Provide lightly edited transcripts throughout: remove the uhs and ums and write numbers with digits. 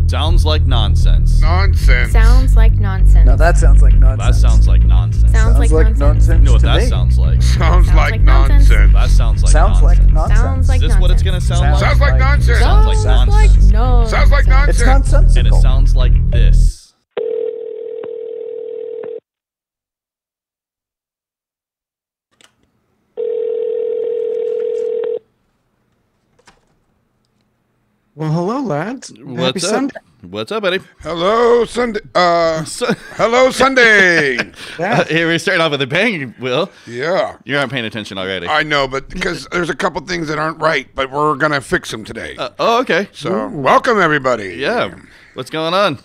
Sounds like nonsense. Nonsense. Sounds like nonsense. No, that sounds like nonsense. That sounds like nonsense. Sounds like nonsense. You know what to that me. sounds like? Sounds like nonsense. nonsense. That sounds like Sounds like nonsense. nonsense. Sounds like Is this what it's gonna sound like? Sounds like nonsense. Sounds like nonsense. no. Sounds like nonsense. It's nonsensical. And it sounds like this. Well, hello, lads. Happy What's up? Sunday. What's up, buddy? Hello, Sunday. Hello, Sunday. Yeah. Here we're starting off with a bang, Will. Yeah. You aren't paying attention already. I know, but because there's a couple things that aren't right, but we're going to fix them today. Oh, okay. So, welcome, everybody. Yeah. What's going on?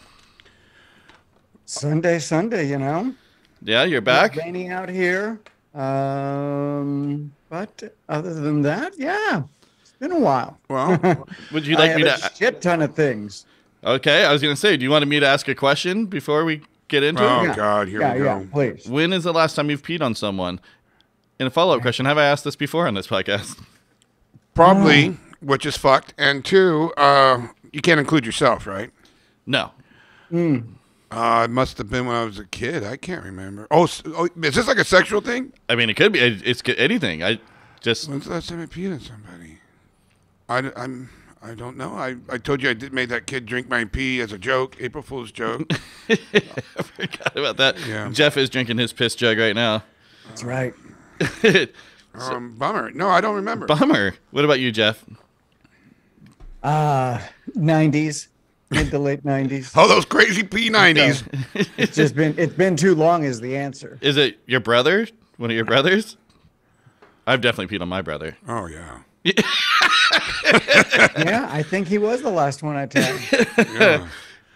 Sunday, you know. Yeah, you're back? It's raining out here. But other than that, yeah. It's been a while. Well, Would you I like me have to... a shit ton of things. Okay, I was going to say, do you want me to ask a question before we get into oh, it? Yeah. God, here we go. Yeah, please. When is the last time you've peed on someone? And a follow-up question, have I asked this before on this podcast? Probably, which is fucked. And two, you can't include yourself, right? No. It must have been when I was a kid. I can't remember. Oh, is this like a sexual thing? I mean, it could be. It's anything. I just... When's the last time I peed on somebody? I don't know. I told you I made that kid drink my pee as a joke, April Fool's joke. I forgot about that. Yeah. Jeff is drinking his piss jug right now. That's right. Bummer. No, I don't remember. Bummer. What about you, Jeff? 90s. Mid to late 90s. Oh, those crazy P90s. It's been too long is the answer. Is it your brother? One of your brothers? I've definitely peed on my brother. Oh, yeah. Yeah, I think he was the last one I tagged. Yeah.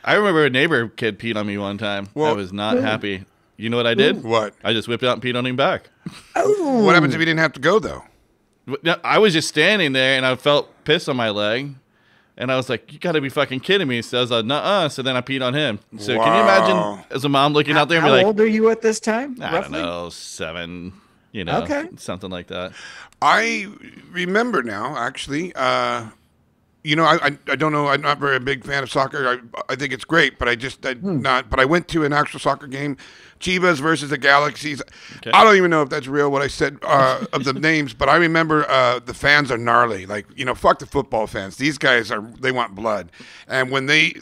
I remember a neighbor kid peed on me one time. I Well- was not happy. You know what I did? What? I just whipped out and peed on him back. What happens if you didn't have to go, though? I was just standing there and I felt piss on my leg. And I was like, you got to be fucking kidding me. So I was like, nuh-uh. So then I peed on him. So can you Wow. imagine as a mom looking out there and be How like, old are you at this time? I don't know, 7, you know, Okay. something like that. I remember now, actually. You know, I don't know. I'm not very a big fan of soccer. I think it's great, but not. But I went to an actual soccer game, Chivas versus the Galaxies. Okay. I don't even know if that's real what I said of the names, but I remember the fans are gnarly. Like, you know, fuck the football fans. These guys they want blood, and when they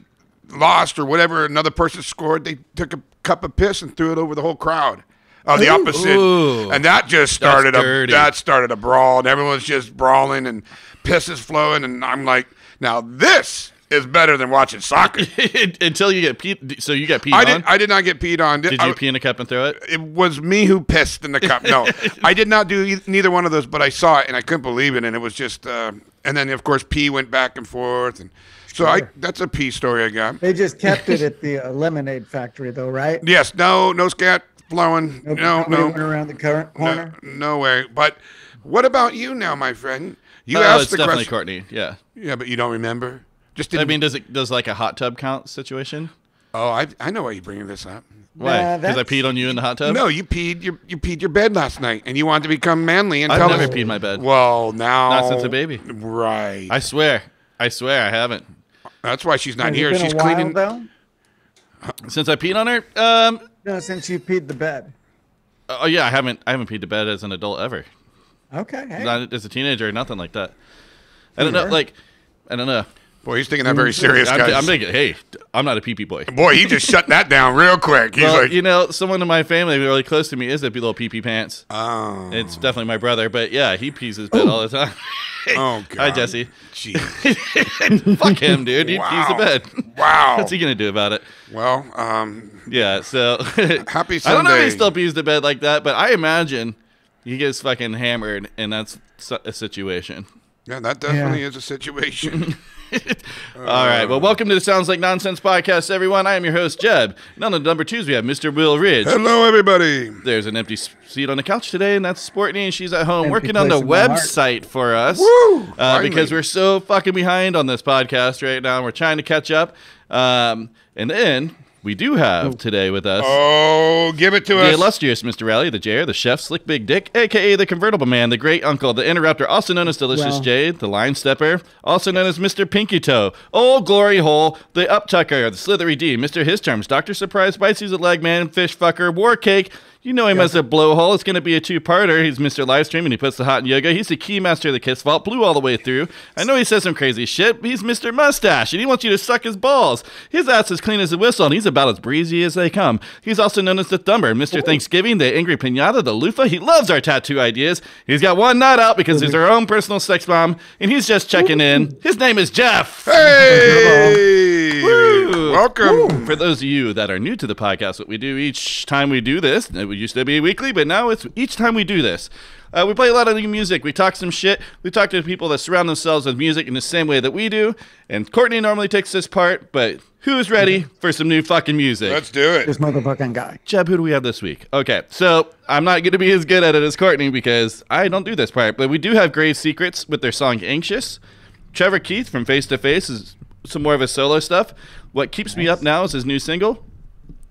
lost or whatever, another person scored, they took a cup of piss and threw it over the whole crowd. The opposite, Ooh. and that just started dirty. that started a brawl, and everyone's just brawling and piss is flowing, and I'm like, now this is better than watching soccer. Until you get peed. So you got peed on? I did not get peed on. Did you pee in a cup and throw it? It was me who pissed in the cup. No, I did not do neither one of those, but I saw it and I couldn't believe it, and it was just. And then of course pee went back and forth, and so that's a pee story I got. They just kept it at the lemonade factory, though, right? Yes, no scat flowing. Nobody went around the current corner. No way. But what about you now, my friend? You It's asked the definitely question. Courtney. Yeah. Yeah, but you don't remember. Just didn't. I mean, does like a hot tub count situation? Oh, I know why you're bringing this up. Why? Because I that's- peed on you in the hot tub? No, you peed your bed last night, and you wanted to become manly and I've tell never us. peed my bed. Well, now Not since a baby. Right. I swear I haven't. That's why she's not Has it here. been She's a while, cleaning. though? Since I peed on her? No, since you peed the bed. Oh yeah, I haven't peed the bed as an adult ever. Okay. Hey. Not as a teenager or nothing like that. I don't know. Sure. Like, I don't know. Boy, he's taking that very serious, guys. I'm thinking, hey, I'm not a pee-pee boy. Boy, he just shut that down real quick. He's Well, like, you know, someone in my family really close to me is a little pee-pee pants. oh, It's definitely my brother, but yeah, he pees his bed all the time. oh, God. Hi, Jesse. Jeez. Fuck him, dude. He pees the Wow. bed. Wow. What's he gonna do about it? Well, Yeah, so happy I don't know if Sunday. he still pees the bed like that, but I imagine he gets fucking hammered, and that's a situation. Yeah, that definitely is a situation. All right, well, welcome to the Sounds Like Nonsense podcast, everyone. I am your host, Jeb. And on the number 2s, we have Mr. Will Ridge. Hello, everybody. There's an empty seat on the couch today, and that's Sportney, and she's at home Empty working on the place in my heart. website for us. Woo! Finally. Because we're so fucking behind on this podcast right now. We're trying to catch up. And then We do have today with us Oh, give it to the us. illustrious Mr. Rally, the Jayer, the Chef, Slick Big Dick, a.k.a. the Convertible Man, the Great Uncle, the Interrupter, also known as Delicious Well. Jade, the Line Stepper, also known as Mr. Pinky Toe, Old Glory Hole, the Uptucker, the Slithery D, Mr. His Terms, Dr. Surprise Bites, he's a leg man, fish fucker, War Cake. You know him as a blowhole. It's going to be a two-parter. He's Mr. Livestream, and he puts the hot in yoga. He's the key master of the Kiss Vault, blue all the way through. I know he says some crazy shit, but he's Mr. Mustache, and he wants you to suck his balls. His ass is clean as a whistle, and he's about as breezy as they come. He's also known as the Thumber, Mr. Thanksgiving, the Angry Pinata, the Loofah. He loves our tattoo ideas. He's got one nut out because he's our own personal sex bomb, and he's just checking in. His name is Jeff. Hey! Woo! Welcome. For those of you that are new to the podcast, what we do each time we do this, it used to be weekly, but now it's each time we do this. We play a lot of new music. We talk some shit. We talk to people that surround themselves with music in the same way that we do. And Courtney normally takes this part, but who's ready for some new fucking music? Let's do it. This motherfucking guy. Jeb, who do we have this week? Okay, so I'm not going to be as good at it as Courtney because I don't do this part, but we do have Grave Secrets with their song Anxious. Trevor Keith from Face to Face is some more of his solo stuff. What Keeps Me Up Now is his new single.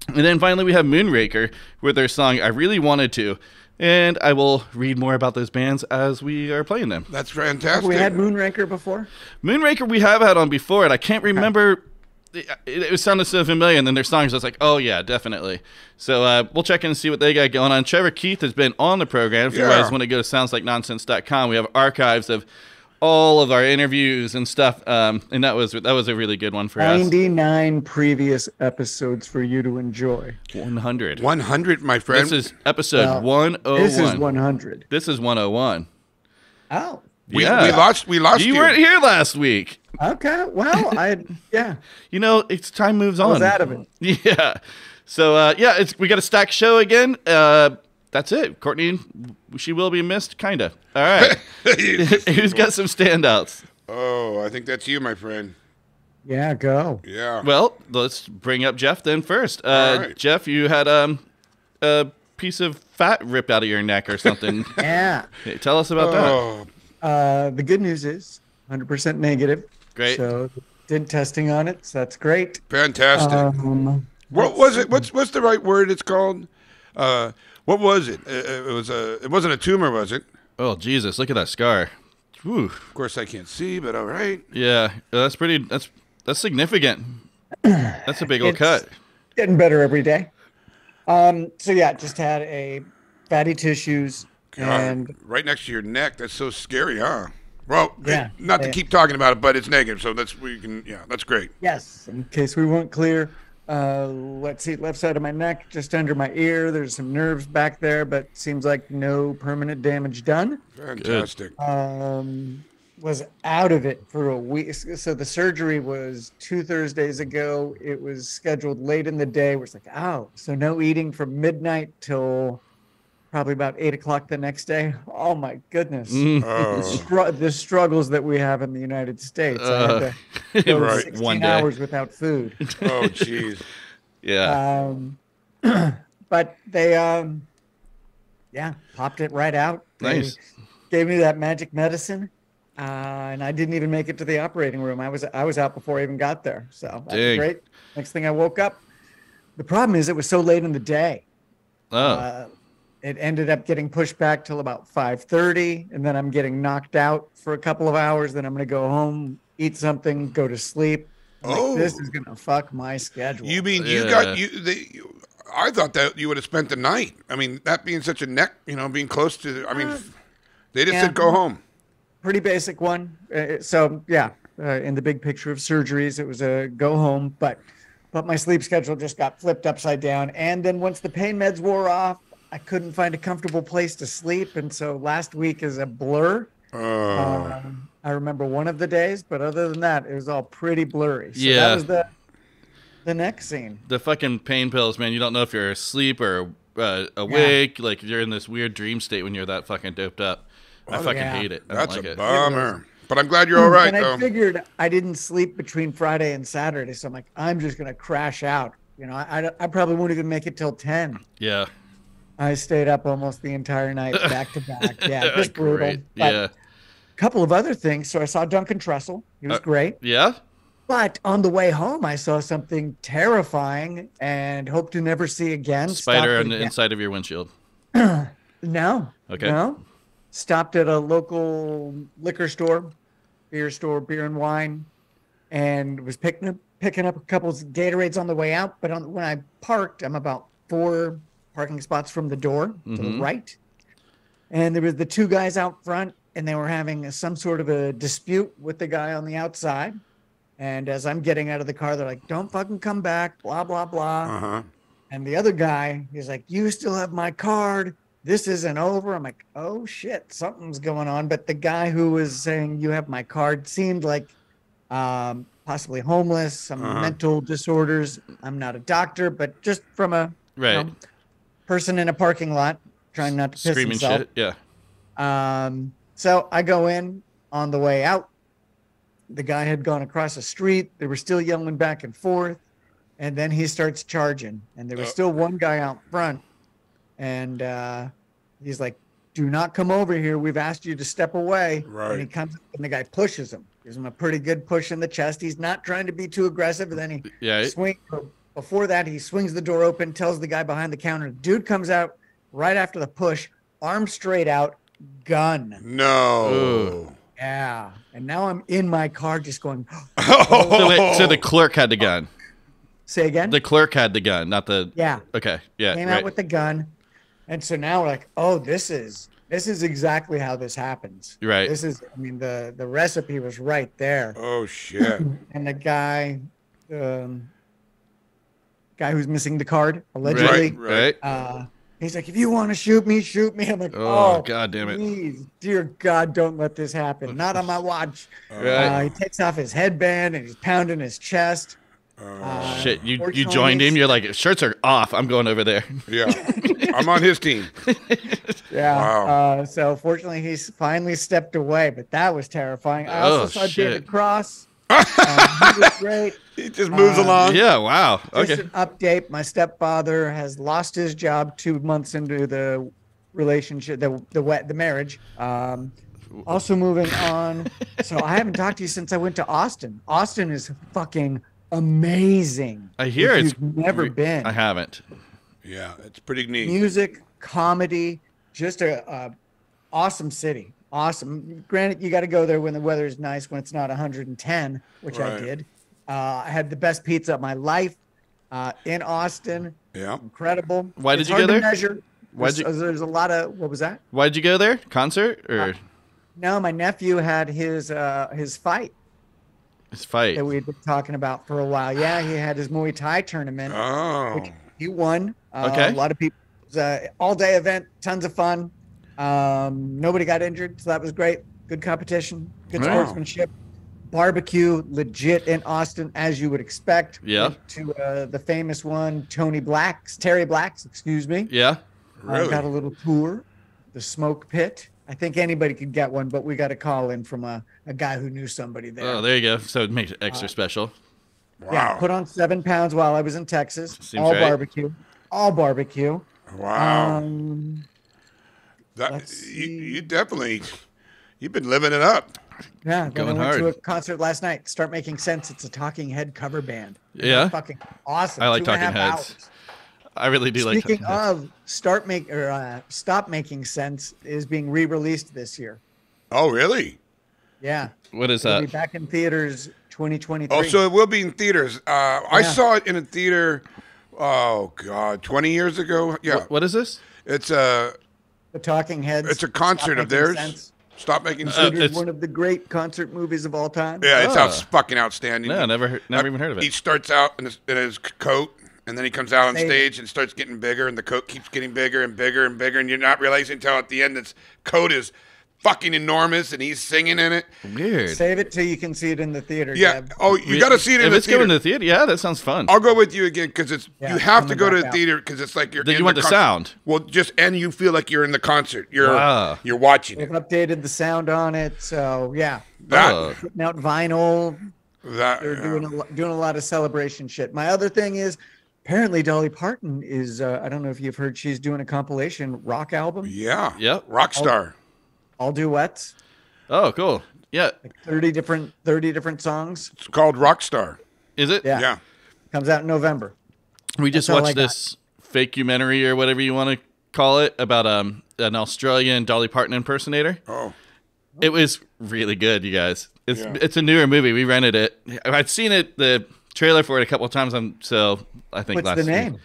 And then finally we have Moonraker with their song I Really Wanted To. And I will read more about those bands as we are playing them. That's fantastic. We had Moonraker before. Moonraker we have had on before, and I can't remember. It sounded so familiar, and then their songs, I was like, oh, yeah, definitely. So we'll check in and see what they got going on. Trevor Keith has been on the program. If you guys want to go to soundslikenonsense.com, we have archives of all of our interviews and stuff, and that was a really good one for us. 99 previous episodes for you to enjoy. 100. 100, my friend. This is episode 101. This is 100. This is 101. Oh. We Yeah. lost you. You weren't here last week. Okay. Well, yeah. You know, it's time moves I on. was out of it. Yeah. So, we got a stacked show again. That's it. Courtney, she will be missed, kind of. All right. Who's got some standouts? Oh, I think that's you, my friend. Yeah, go. Yeah. Well, let's bring up Jeff then first. All right. Jeff, you had a piece of fat ripped out of your neck or something. Yeah. Hey, tell us about that. Oh, The good news is 100% negative. Great. So did testing on it, so that's great. fantastic. What was it? What's the right word it's called? What was it? It wasn't a tumor, was it? Oh, Jesus, look at that scar. Whew. Of course, I can't see, but all right. Yeah, that's significant. That's a big old cut. Getting better every day. So yeah, just had a fatty tissues and right next to your neck. That's so scary, huh? Well, Yeah. not to keep talking about it, but it's negative, so that's great. yes, in case we weren't clear, let's see, left side of my neck, just under my ear. There's some nerves back there, but seems like no permanent damage done. Fantastic. Was out of it for a week. So the surgery was 2 Thursdays ago. It was scheduled late in the day. We're like, oh, so no eating from midnight till probably about 8 o'clock the next day. Oh my goodness. The struggles that we have in the United States. I had to go Right. 16 One day. hours without food. Oh, jeez. Yeah. But they, popped it right out. They Nice. gave me that magic medicine. And I didn't even make it to the operating room. I was out before I even got there. So that was Dang. great. Next thing I woke up. The problem is it was so late in the day. Oh. It ended up getting pushed back till about 5:30, and then I'm getting knocked out for a couple of hours. Then I'm going to go home, eat something, go to sleep. I'm like, this is going to fuck my schedule. You mean Yeah. I thought that you would have spent the night. I mean, that being such a neck, being close to. I mean, they just said go home. Pretty basic one. So yeah, in the big picture of surgeries, it was a go home, but my sleep schedule just got flipped upside down. And then once the pain meds wore off, I couldn't find a comfortable place to sleep. And so last week is a blur. I remember one of the days, but other than that, it was all pretty blurry. So Yeah. that was the next scene. The fucking pain pills, man. You don't know if you're asleep or awake. Like, you're in this weird dream state when you're that fucking doped up. I fucking hate it. I don't That's like a it. bummer. But I'm glad you're all right, And I though. figured I didn't sleep between Friday and Saturday. So I'm like, I'm just going to crash out. I probably won't even make it till 10. Yeah. I stayed up almost the entire night back to back. Yeah, just brutal. Great. But Yeah. a couple of other things. So I saw Duncan Trussell. He was great. Yeah? But on the way home, I saw something terrifying and hope to never see again. Spider Stopped on at the inside of your windshield. No, Okay. no. Stopped at a local liquor store, beer and wine, and was picking up a couple of Gatorades on the way out. But when I parked, I'm about 4 parking spots from the door to the right, and there was the 2 guys out front, and they were having some sort of a dispute with the guy on the outside. And as I'm getting out of the car, they're like, "Don't fucking come back," blah blah blah. And the other guy, he's like, "You still have my card. This isn't over." I'm like, "Oh shit, something's going on." But the guy who was saying, "You have my card," seemed like possibly homeless, some mental disorders. I'm not a doctor, but just from a Right. person in a parking lot trying not to piss Screaming himself. shit. Yeah. So I go in on the way out. The guy had gone across the street. They were still yelling back and forth. And then he starts charging. And there was still one guy out front. And he's like, "Do not come over here. We've asked you to step away." Right. And he comes and the guy pushes him. Gives him a pretty good push in the chest. He's not trying to be too aggressive. And then he swings. Before that, he swings the door open, tells the guy behind the counter. Dude comes out right after the push, arms straight out, gun. No. Ooh. Yeah. And now I'm in my car just going, So the clerk had the gun. say again? The clerk had the gun, not the. Yeah. Okay. Yeah. Came right. out with the gun. And so now we're like, oh, this is exactly how this happens. Right. This is, I mean, the recipe was right there. Oh shit. And the guy who's missing the card, allegedly. Right. He's like, "If you want to shoot me, shoot me." I'm like, Oh, "Oh, God damn it. Please, dear God, don't let this happen. Not on my watch." Right. He takes off his headband and he's pounding his chest. Shit, you Fortunately, joined him. You're like, shirts are off. I'm going over there. Yeah. I'm on his team. Yeah. Wow. So fortunately, he's finally stepped away, but that was terrifying. I also saw shit. David Cross. He was great. He just moves along. Yeah. Wow. Just Okay. an update. My stepfather has lost his job 2 months into the relationship, the marriage. Also moving on. So I haven't talked to you since I went to Austin. Austin is fucking amazing. I hear If it's you've never been. I haven't. Yeah, it's pretty neat. Music, comedy, just a awesome city. Awesome. Granted, you got to go there when the weather is nice, when it's not 110, which I Right. did. I had the best pizza of my life in Austin. Yeah. Incredible. Why did It's you hard go to there? Measure. Why'd you- There's a lot of, what was that? Why'd you go there? Concert or No, my nephew had his fight his fight? that we'd been talking about for a while. Yeah, he had his Muay Thai tournament. Oh. Which he won. Okay. A lot of people. It was an all-day event, tons of fun. Nobody got injured, so that was great. Good competition, good Wow. sportsmanship. Barbecue, legit in Austin, as you would expect. Yeah. Went to the famous one, Terry Black's, excuse me. Yeah. Really? Got a little tour, the smoke pit. I think anybody could get one, but we got a call in from a guy who knew somebody there. Oh, there you go. So it makes it extra special. Wow. Yeah, put on 7 pounds while I was in Texas. Seems all right. barbecue. All barbecue. Wow. Let's That, see. you definitely, you've been living it up. Yeah, then Going I went to hard. a concert last night. Start Making Sense. It's a Talking Head cover band. Yeah? Fucking awesome. I like 2.5 Talking Heads. hours. I really do like. Speaking Talking Heads. of Stop Making Sense is being re-released this year. Oh, really? Yeah, What is it'll that? be back in theaters 2023. Oh, so it will be in theaters. I Yeah. saw it in a theater, oh, God, 20 years ago. Yeah. What is this? It's a the Talking Heads. it's a concert Stop of Making theirs. Sense. Stop Making Sense. Considered it's- one of the great concert movies of all time. Yeah, it's Oh. fucking outstanding. No, never even heard of He it. starts out in his coat, and then he comes out on Save it. stage and starts getting bigger, and the coat keeps getting bigger and bigger and bigger, and you're not realizing until at the end this coat is fucking enormous, and he's singing in it. Weird. Save it till you can see it in the theater. Yeah. Deb. Oh, you got to see it in If the it's theater. going to the theater, yeah, that sounds fun. I'll go with you again because it's Yeah, you have to coming go to back the out. theater because it's like you're. Did in you want the concert. sound? Well, and you feel like you're in the concert. Wow. You're watching They've it. updated the sound on it, so yeah. That Oh. Putting out vinyl. that They're doing a lot of celebration shit. My other thing is, apparently Dolly Parton is. I don't know if you've heard, she's doing a compilation rock album, yeah. Yep. Rockstar. all duets. Oh, cool. Yeah. Like 30 different songs. It's called Rockstar. Is it? Yeah. Yeah. Comes out in November. We just That's all I watched got. this fakecumentary or whatever you want to call it about an Australian Dolly Parton impersonator. Oh. It was really good, you guys. Yeah. It's a newer movie. We rented it. I'd seen the trailer for it a couple of times, so I think What's last the week. name?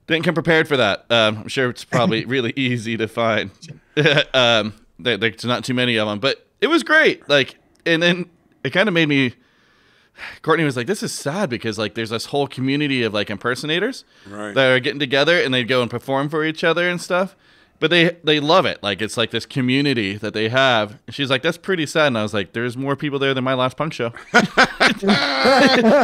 Didn't come prepared for that. I'm sure it's probably really easy to find. There's not too many of them, but it was great. Like, and then it kind of made me. Courtney was like, "This is sad because like there's this whole community of like impersonators Right. that are getting together and they go and perform for each other and stuff." But they love it. Like it's like this community that they have. And she's like, "That's pretty sad." And I was like, "There's more people there than my last punk show."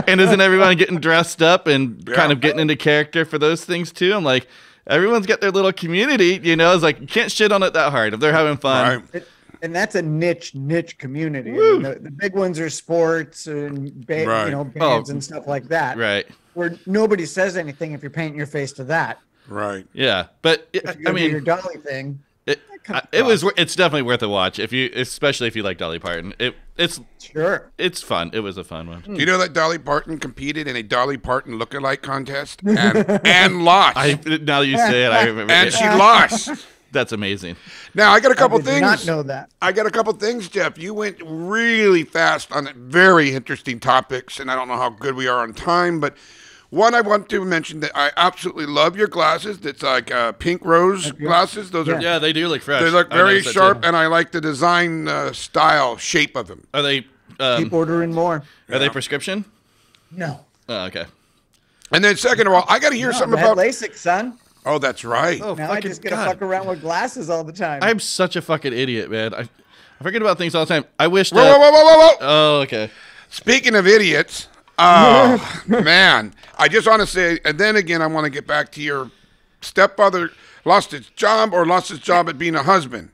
And isn't everyone getting dressed up and kind of getting into character for those things too? I'm like, everyone's got their little community, you know. It's like you can't shit on it that hard if they're having fun. Right. And that's a niche community. I Woo. mean, the big ones are sports and Right. bands and stuff like that. Right. Where nobody says anything if you're painting your face to that. Right. Yeah. But If I you do your mean, Dolly thing, it's definitely worth a watch especially if you like Dolly Parton. sure. It's fun. It was a fun one. Do you know that Dolly Parton competed in a Dolly Parton lookalike contest and lost? Now that you say it, I remember. And she lost. That's amazing. Now I got a couple I did things. not know that. I got a couple things, Jeff. You went really fast on very interesting topics, and I don't know how good we are on time, but one I want to mention that I absolutely love your glasses. That's like pink rose glasses. Those are Yeah, they do look fresh. they look I very noticed that, sharp, too. and I like the design shape of them. Are they Keep ordering more. are they prescription? No. Oh, okay. And then second of all, I got to hear No, something I had about. LASIK, son. Oh, that's right. Oh, Now I fucking just get to God. fuck around with glasses all the time. I'm such a fucking idiot, man. I forget about things all the time. I wish Whoa, that. whoa, whoa, whoa, whoa, whoa! Oh, okay. Speaking of idiots, oh man, I just want to say, and then again, I want to get back to your stepfather lost his job at being a husband.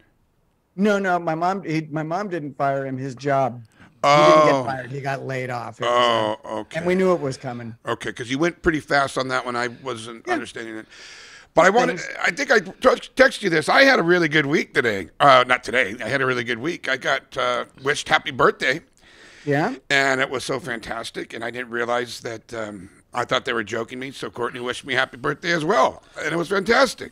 No, my mom didn't fire him. His job. He Oh. didn't get fired. He got laid off. It was, Oh, okay. and we knew it was coming. Okay, because you went pretty fast on that one. I wasn't understanding it. But I think I texted you this. I had a really good week today. Not today. I had a really good week. I got wished happy birthday, Yeah. and it was so fantastic. And I didn't realize that I thought they were joking me. So Courtney wished me happy birthday as well, and it was fantastic.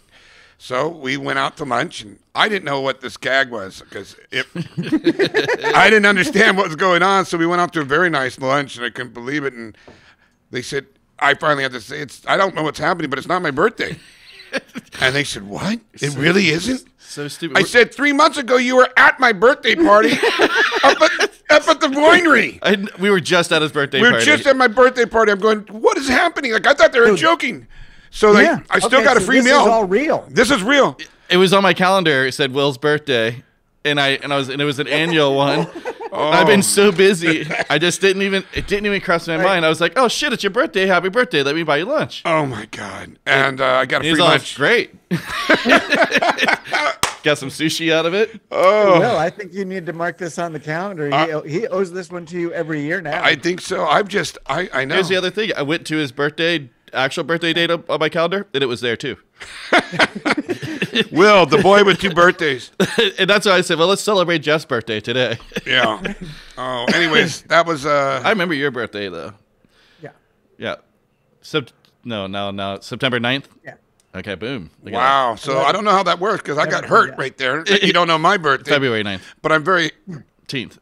So we went out to lunch, and I didn't know what this gag was because I didn't understand what was going on. So we went out to a very nice lunch, and I couldn't believe it. And they said, I finally had to say, I don't know what's happening, but it's not my birthday. And they said, what? It really isn't? So stupid. I said, 3 months ago, you were at my birthday party up at the winery. We were just at his birthday We were party. just at my birthday party. I'm going, what is happening? Like, I thought they were joking. So like, Yeah. I still Okay, got a so free this meal. is all real. This is real. It was on my calendar. It said Will's birthday, and it was an annual one. I've been so busy. It didn't even cross my mind. I was like, oh shit, it's your birthday. Happy birthday. Let me buy you lunch. Oh my God. And I got a He's free all lunch. great. Got some sushi out of it. Oh, Well, I think you need to mark this on the calendar. He owes this one to you every year now. I think so. I know. Here's the other thing. I went to his actual birthday date on my calendar, and it was there too. Will, the boy with two birthdays. And that's why I said, well, let's celebrate Jeff's birthday today. Yeah. Oh, anyways, that was I remember your birthday, though. yeah. Yeah. No, September 9th? Yeah. Okay, boom. Look at wow. So I don't know how that works because I got hurt right there. You don't know my that. birthday, February 9th. but I'm very. 10th.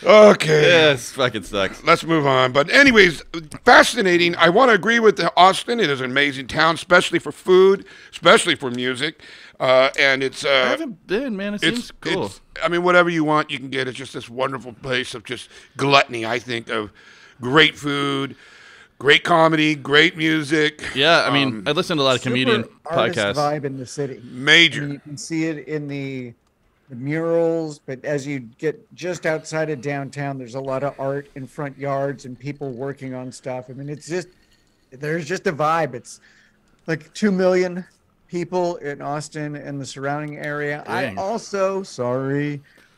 Okay. Yes, fucking sucks. Let's move on. But anyways, fascinating. I want to agree with Austin. It is an amazing town, especially for food, especially for music. And it's I haven't been, man. It seems cool. I mean, whatever you want, you can get. It's just this wonderful place of just gluttony, I think, of great food, great comedy, great music. Yeah, I mean, I listen to a lot of comedian Super artist podcasts. vibe in the city. Major. And you can see it in the murals, but as you get just outside of downtown, there's a lot of art in front yards and people working on stuff. I mean, there's just a vibe. It's like 2 million people in Austin and the surrounding area. Dang. I also,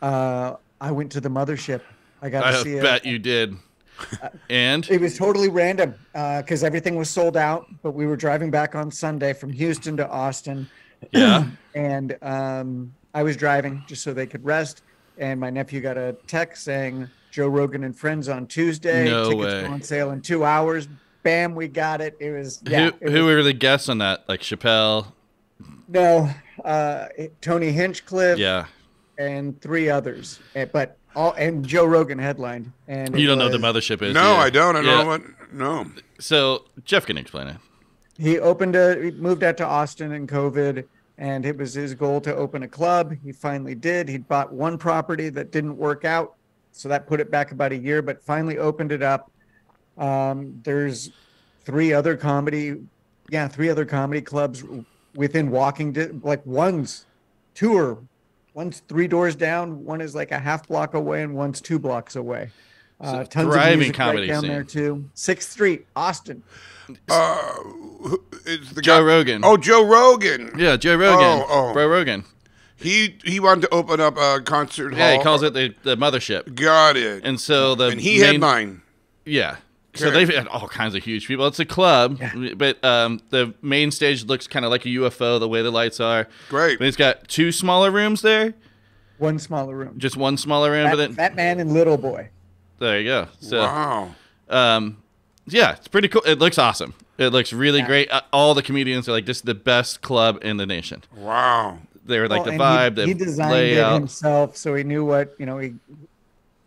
I went to the mothership. I got to see I it. bet you did. And It was totally random because everything was sold out, but we were driving back on Sunday from Houston to Austin. Yeah. And I was driving just so they could rest. And my nephew got a text saying Joe Rogan and Friends on Tuesday. No Tickets go way. on sale in 2 hours. Bam, we got it. It was Who were the guests on that? Like Chappelle? no Tony Hinchcliffe Yeah. and three others, but all and Joe Rogan headlined. And You it don't know what the was- mothership is. No, do you? I don't. I don't Yeah. know what. No. So Jeff can explain it. He moved out to Austin in COVID, and it was his goal to open a club. He finally did. He bought one property that didn't work out, so that put it back about a year, but finally opened it up. There's three other comedy clubs within like one's 3 doors down, one is like a half block away, and one's 2 blocks away. So Tons of thriving music comedy right down scene. there too. 6th Street, Austin. It's the Joe guy- Rogan. Oh, Joe Rogan. Yeah, Joe Rogan. Oh. Bro Rogan. He wanted to open up a concert hall. Yeah, he calls it the mothership. Got it. And so he headlined. Yeah. So Okay. they've had all kinds of huge people. It's a club, but the main stage looks kind of like a UFO, the way the lights are. Great. But it's got 2 smaller rooms there, One smaller room. just one smaller room. But then Fat Man and Little Boy. there you go. So, Wow. yeah, it's pretty cool. It looks awesome. It looks really great. All the comedians are like, this is the best club in the nation. Wow. They were like Well, the and vibe, he the designed layout. it himself, so he knew what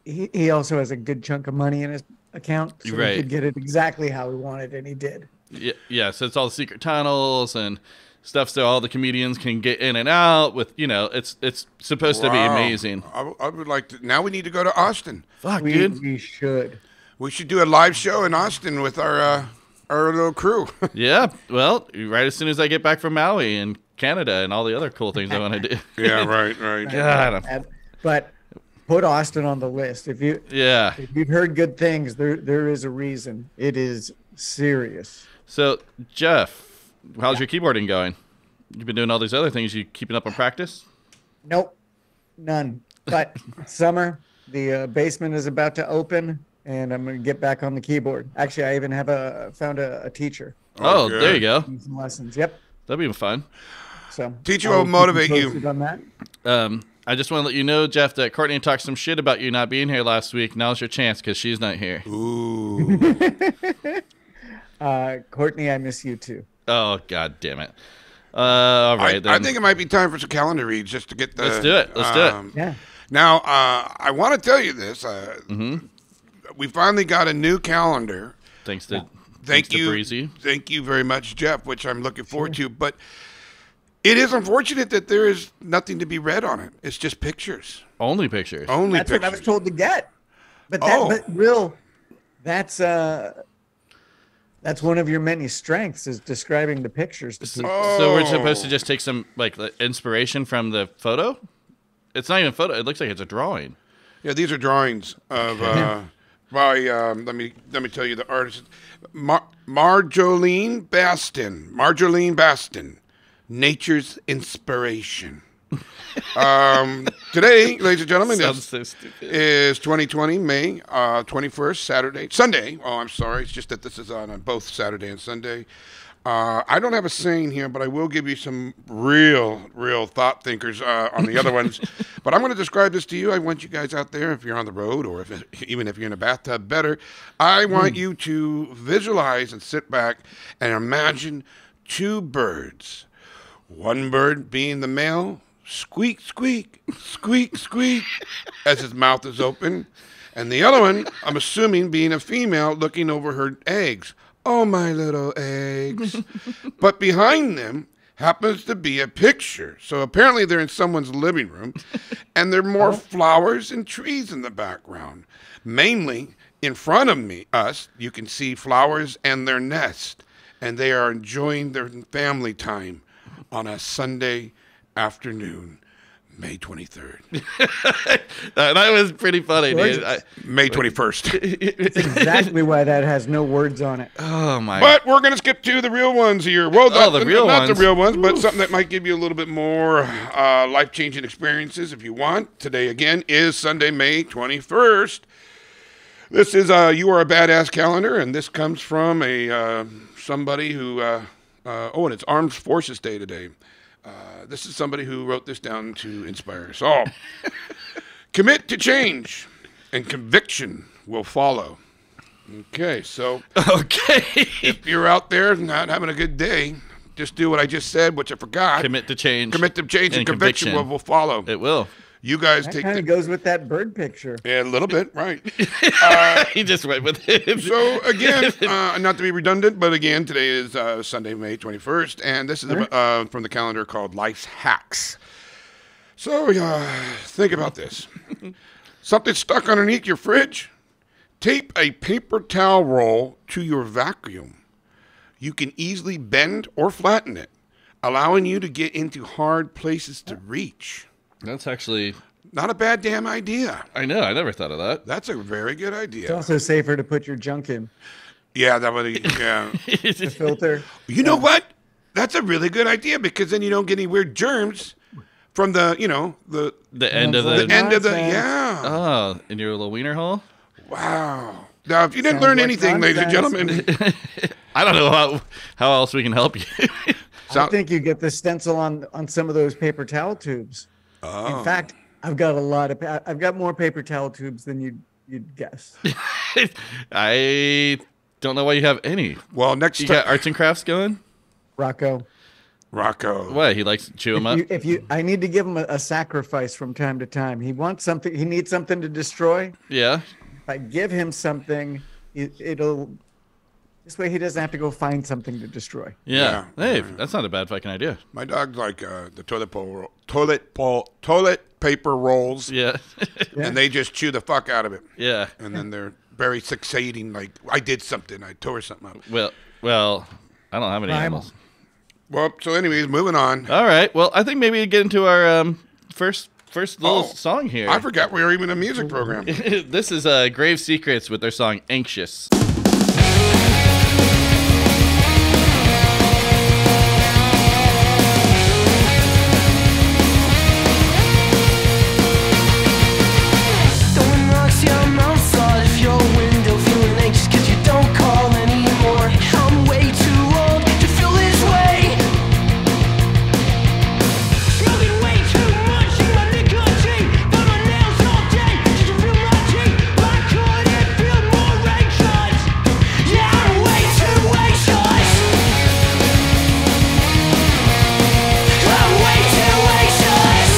he also has a good chunk of money in his account, so Right. he could get it exactly how he wanted, and he did. Yeah, so it's all the secret tunnels and stuff, so all the comedians can get in and out. With it's supposed to be Wow. amazing. I would like to. Now we need to go to Austin. Fuck, We dude. we should. We should do a live show in Austin with our little crew. Yeah, well, right as soon as I get back from Maui and Canada and all the other cool things I want to do. Yeah, right. God, But put Austin on the list. If yeah. you've heard good things, there is a reason. It is serious. So, Jeff, how's your keyboarding going? You've been doing all these other things. You keeping up on practice? Nope, none. But summer, the basement is about to open, and I'm gonna get back on the keyboard. Actually, I even found a teacher. Oh, good. there you go. Doing some lessons. Yep. That'd be fun. So Teacher I'll will keep motivate you. posted on that. I just want to let you know, Jeff, that Courtney talked some shit about you not being here last week. Now's your chance because she's not here. Ooh. Courtney, I miss you too. Oh, God damn it. All right, I then. think it might be time for some calendar reads just to get the. Let's do it. Let's do it. Yeah. Now, I want to tell you this. We finally got a new calendar. Thanks to Thank to you, Breezy. Thank you very much, Jeff, which I'm looking forward to. But it is unfortunate that there is nothing to be read on it. It's just pictures. Only pictures. Only That's pictures. what I was told to get. But that's one of your many strengths is describing the pictures to people. So we're supposed to just take some like inspiration from the photo? It's not even a photo. It looks like it's a drawing. Yeah, these are drawings of by let me tell you the artist Marjolaine Baston. Marjolaine Baston, Nature's Inspiration. Today, ladies and gentlemen, Sounds so stupid. is 2020 May 21st, Sunday. Oh, I'm sorry. It's just that this is on both Saturday and Sunday. I don't have a saying here, but I will give you some real thought thinkers on the other ones. But I'm going to describe this to you. I want you guys out there, if you're on the road or even if you're in a bathtub, better. I want you to visualize and sit back and imagine 2 birds. One bird being the male, squeak, squeak, squeak, squeak, as his mouth is open. And the other one, I'm assuming, being a female looking over her eggs. Oh, my little eggs. But behind them happens to be a picture. So apparently they're in someone's living room. And there are more flowers and trees in the background. Mainly in front of us, you can see flowers and their nest. And they are enjoying their family time on a Sunday afternoon, May 23rd. That was pretty funny, dude. Gorgeous. May 21st. That's exactly why that has no words on it. Oh my. But we're going to skip to the real ones here. Well, Oh, the real not ones. the real ones, but something that might give you a little bit more life-changing experiences if you want. Today, again, is Sunday, May 21st. This is You Are a Badass calendar, and this comes from somebody who, and it's Armed Forces Day today. This is somebody who wrote this down to inspire us all. Commit to change, and conviction will follow. Okay, so Okay. if you're out there not having a good day, just do what I just said, which I forgot. Commit to change. Commit to change, and conviction will follow. It will. You guys That take kind of goes with that bird picture. Yeah, a little bit, right. He just went with it. So, again, not to be redundant, but again, today is Sunday, May 21st, and this is from the calendar called Life's Hacks. So, think about this. Something stuck underneath your fridge? Tape a paper towel roll to your vacuum. You can easily bend or flatten it, allowing you to get into hard places to reach. That's actually... Not a bad damn idea. I know. I never thought of that. That's a very good It's idea. also safer to put your junk in Yeah, that would. Yeah. the filter. You know what? That's a really good idea because then you don't get any weird germs from the The end of the the... end of the Nonsense. yeah. Oh, in your little wiener hole? Wow. Now, if you didn't Sounds learn like anything, ladies and nonsense. gentlemen, I don't know how else we can help you. I think you get the stencil on some of those paper towel tubes. In fact, I've got more paper towel tubes than you'd guess. I don't know why you have any. well, next You time, got arts and crafts going? Rocco, Rocco. What? He likes to chew them up? I need to give him a sacrifice from time to time. He wants something. He needs something to destroy. Yeah. If I give him something, it'll. This way, he doesn't have to go find something to destroy. Yeah. Yeah. Hey, that's not a bad fucking idea. My dog's like the toilet paper rolls, Yeah. and they just chew the fuck out of it, Yeah. and then they're very succeeding. Like I did something, I tore something up. Well, I don't have any Primal. animals. Well, so anyways, moving on. All right. Well, I think maybe we get into our first little song here. I forgot we were even a music program. This is Grave Secrets with their song Anxious. Throwing rocks, yeah, I'm outside of your window, feeling anxious 'cause you don't call anymore. I'm way too old to feel this way. Smoking way too much in my nicotine, burn my nails all day just to feel my teeth. I couldn't feel more anxious. Yeah, I'm way too anxious. I'm way too anxious.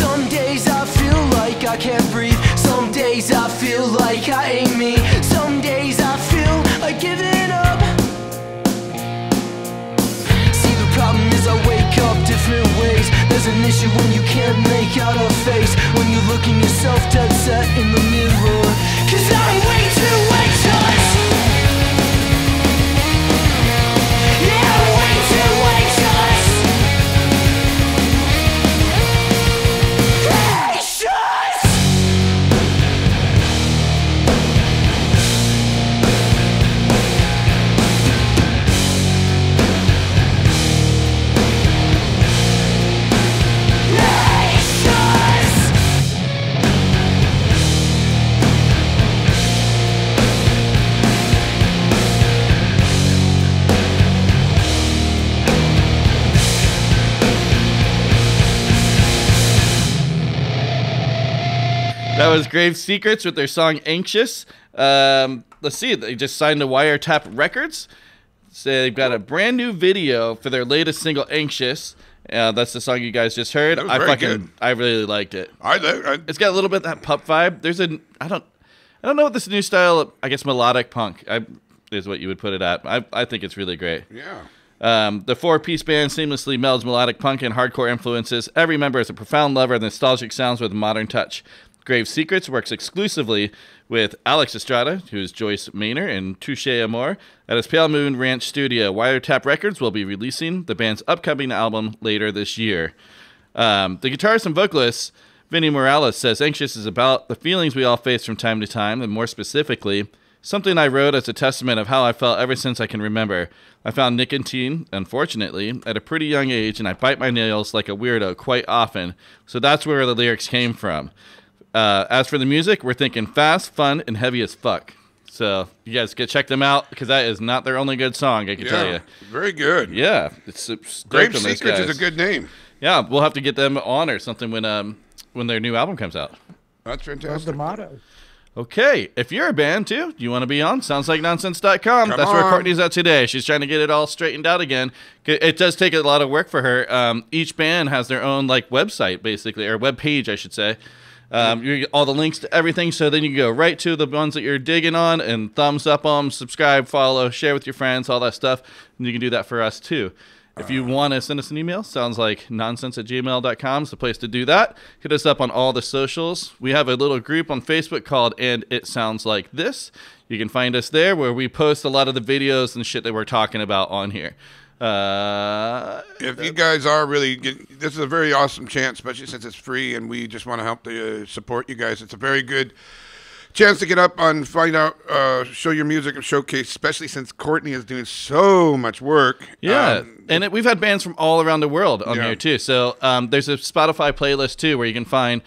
Some days I feel like I can't breathe. Some days I feel like I ain't me. Some days I feel like giving up. See, the problem is I wake up different ways. There's an issue when you can't make out a face, when you're looking yourself dead set in the mirror. 'Cause I'm way too anxious. Yeah, I'm way too anxious. Anxious. Anxious. That was Grave Secrets with their song Anxious. Let's see. They just signed to Wiretap Records. So they've got a brand new video for their latest single, Anxious. That's the song you guys just heard. That was very good. I really liked it. I It's got a little bit of that pup vibe. I don't know what this new style, I guess melodic punk is what you would put it at. I think it's really great. yeah. The four-piece band seamlessly melds melodic punk and hardcore influences. Every member is a profound lover of nostalgic sounds with a modern touch. Grave Secrets works exclusively with Alex Estrada, who's Joyce Maynor, and Touche Amore at his Pale Moon Ranch studio. Wiretap Records will be releasing the band's upcoming album later this year. The guitarist and vocalist, Vinny Morales, says Anxious is about the feelings we all face from time to time, and more specifically, something I wrote as a testament of how I felt ever since I can remember. I found nicotine, unfortunately, at a pretty young age, and I bite my nails like a weirdo quite often, so that's where the lyrics came from. As for the music, we're thinking fast, fun, and heavy as fuck. So you guys get check them out because that is not their only good song. I can tell you. Very good. Yeah, it's Grave stoked on those Secrets is guys. a good name. Yeah, we'll have to get them on or something when their new album comes out. That's Love fantastic. the motto. Okay, if you're a band too, you want to be on soundslikeNonsense.com. That's where on. Courtney's at today. She's trying to get it all straightened out again. It does take a lot of work for her. Each band has their own like website, basically, or web page, I should say. You get all the links to everything, so then you can go right to the ones that you're digging on and thumbs up them, subscribe, follow, share with your friends, all that stuff. And you can do that for us too. If you want to send us an email, sounds like nonsense@gmail.com is the place to do that. Hit us up on all the socials. We have a little group on Facebook called And It Sounds Like This. You can find us there where we post a lot of the videos and shit that we're talking about on here. If you guys are really this is a very awesome chance, especially since it's free and we just want to help to support you guys. It's a very good chance to get up and find out, show your music and showcase, especially since Courtney is doing so much work. Yeah, and we've had bands from all around the world on Yeah. here too. So there's a Spotify playlist too where you can find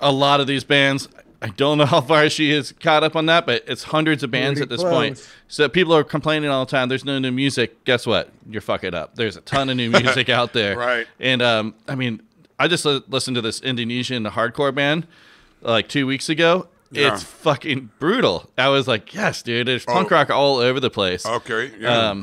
a lot of these bands. I don't know how far she is caught up on that, but it's hundreds of bands Pretty at this close. point. So people are complaining all the time. There's no new music. Guess what? You're fucking up. There's a ton of new music out there. Right. And I mean, I just listened to this Indonesian hardcore band like 2 weeks ago. Yeah. It's fucking brutal. I was like, yes, dude. There's punk rock all over the place. Okay. Yeah.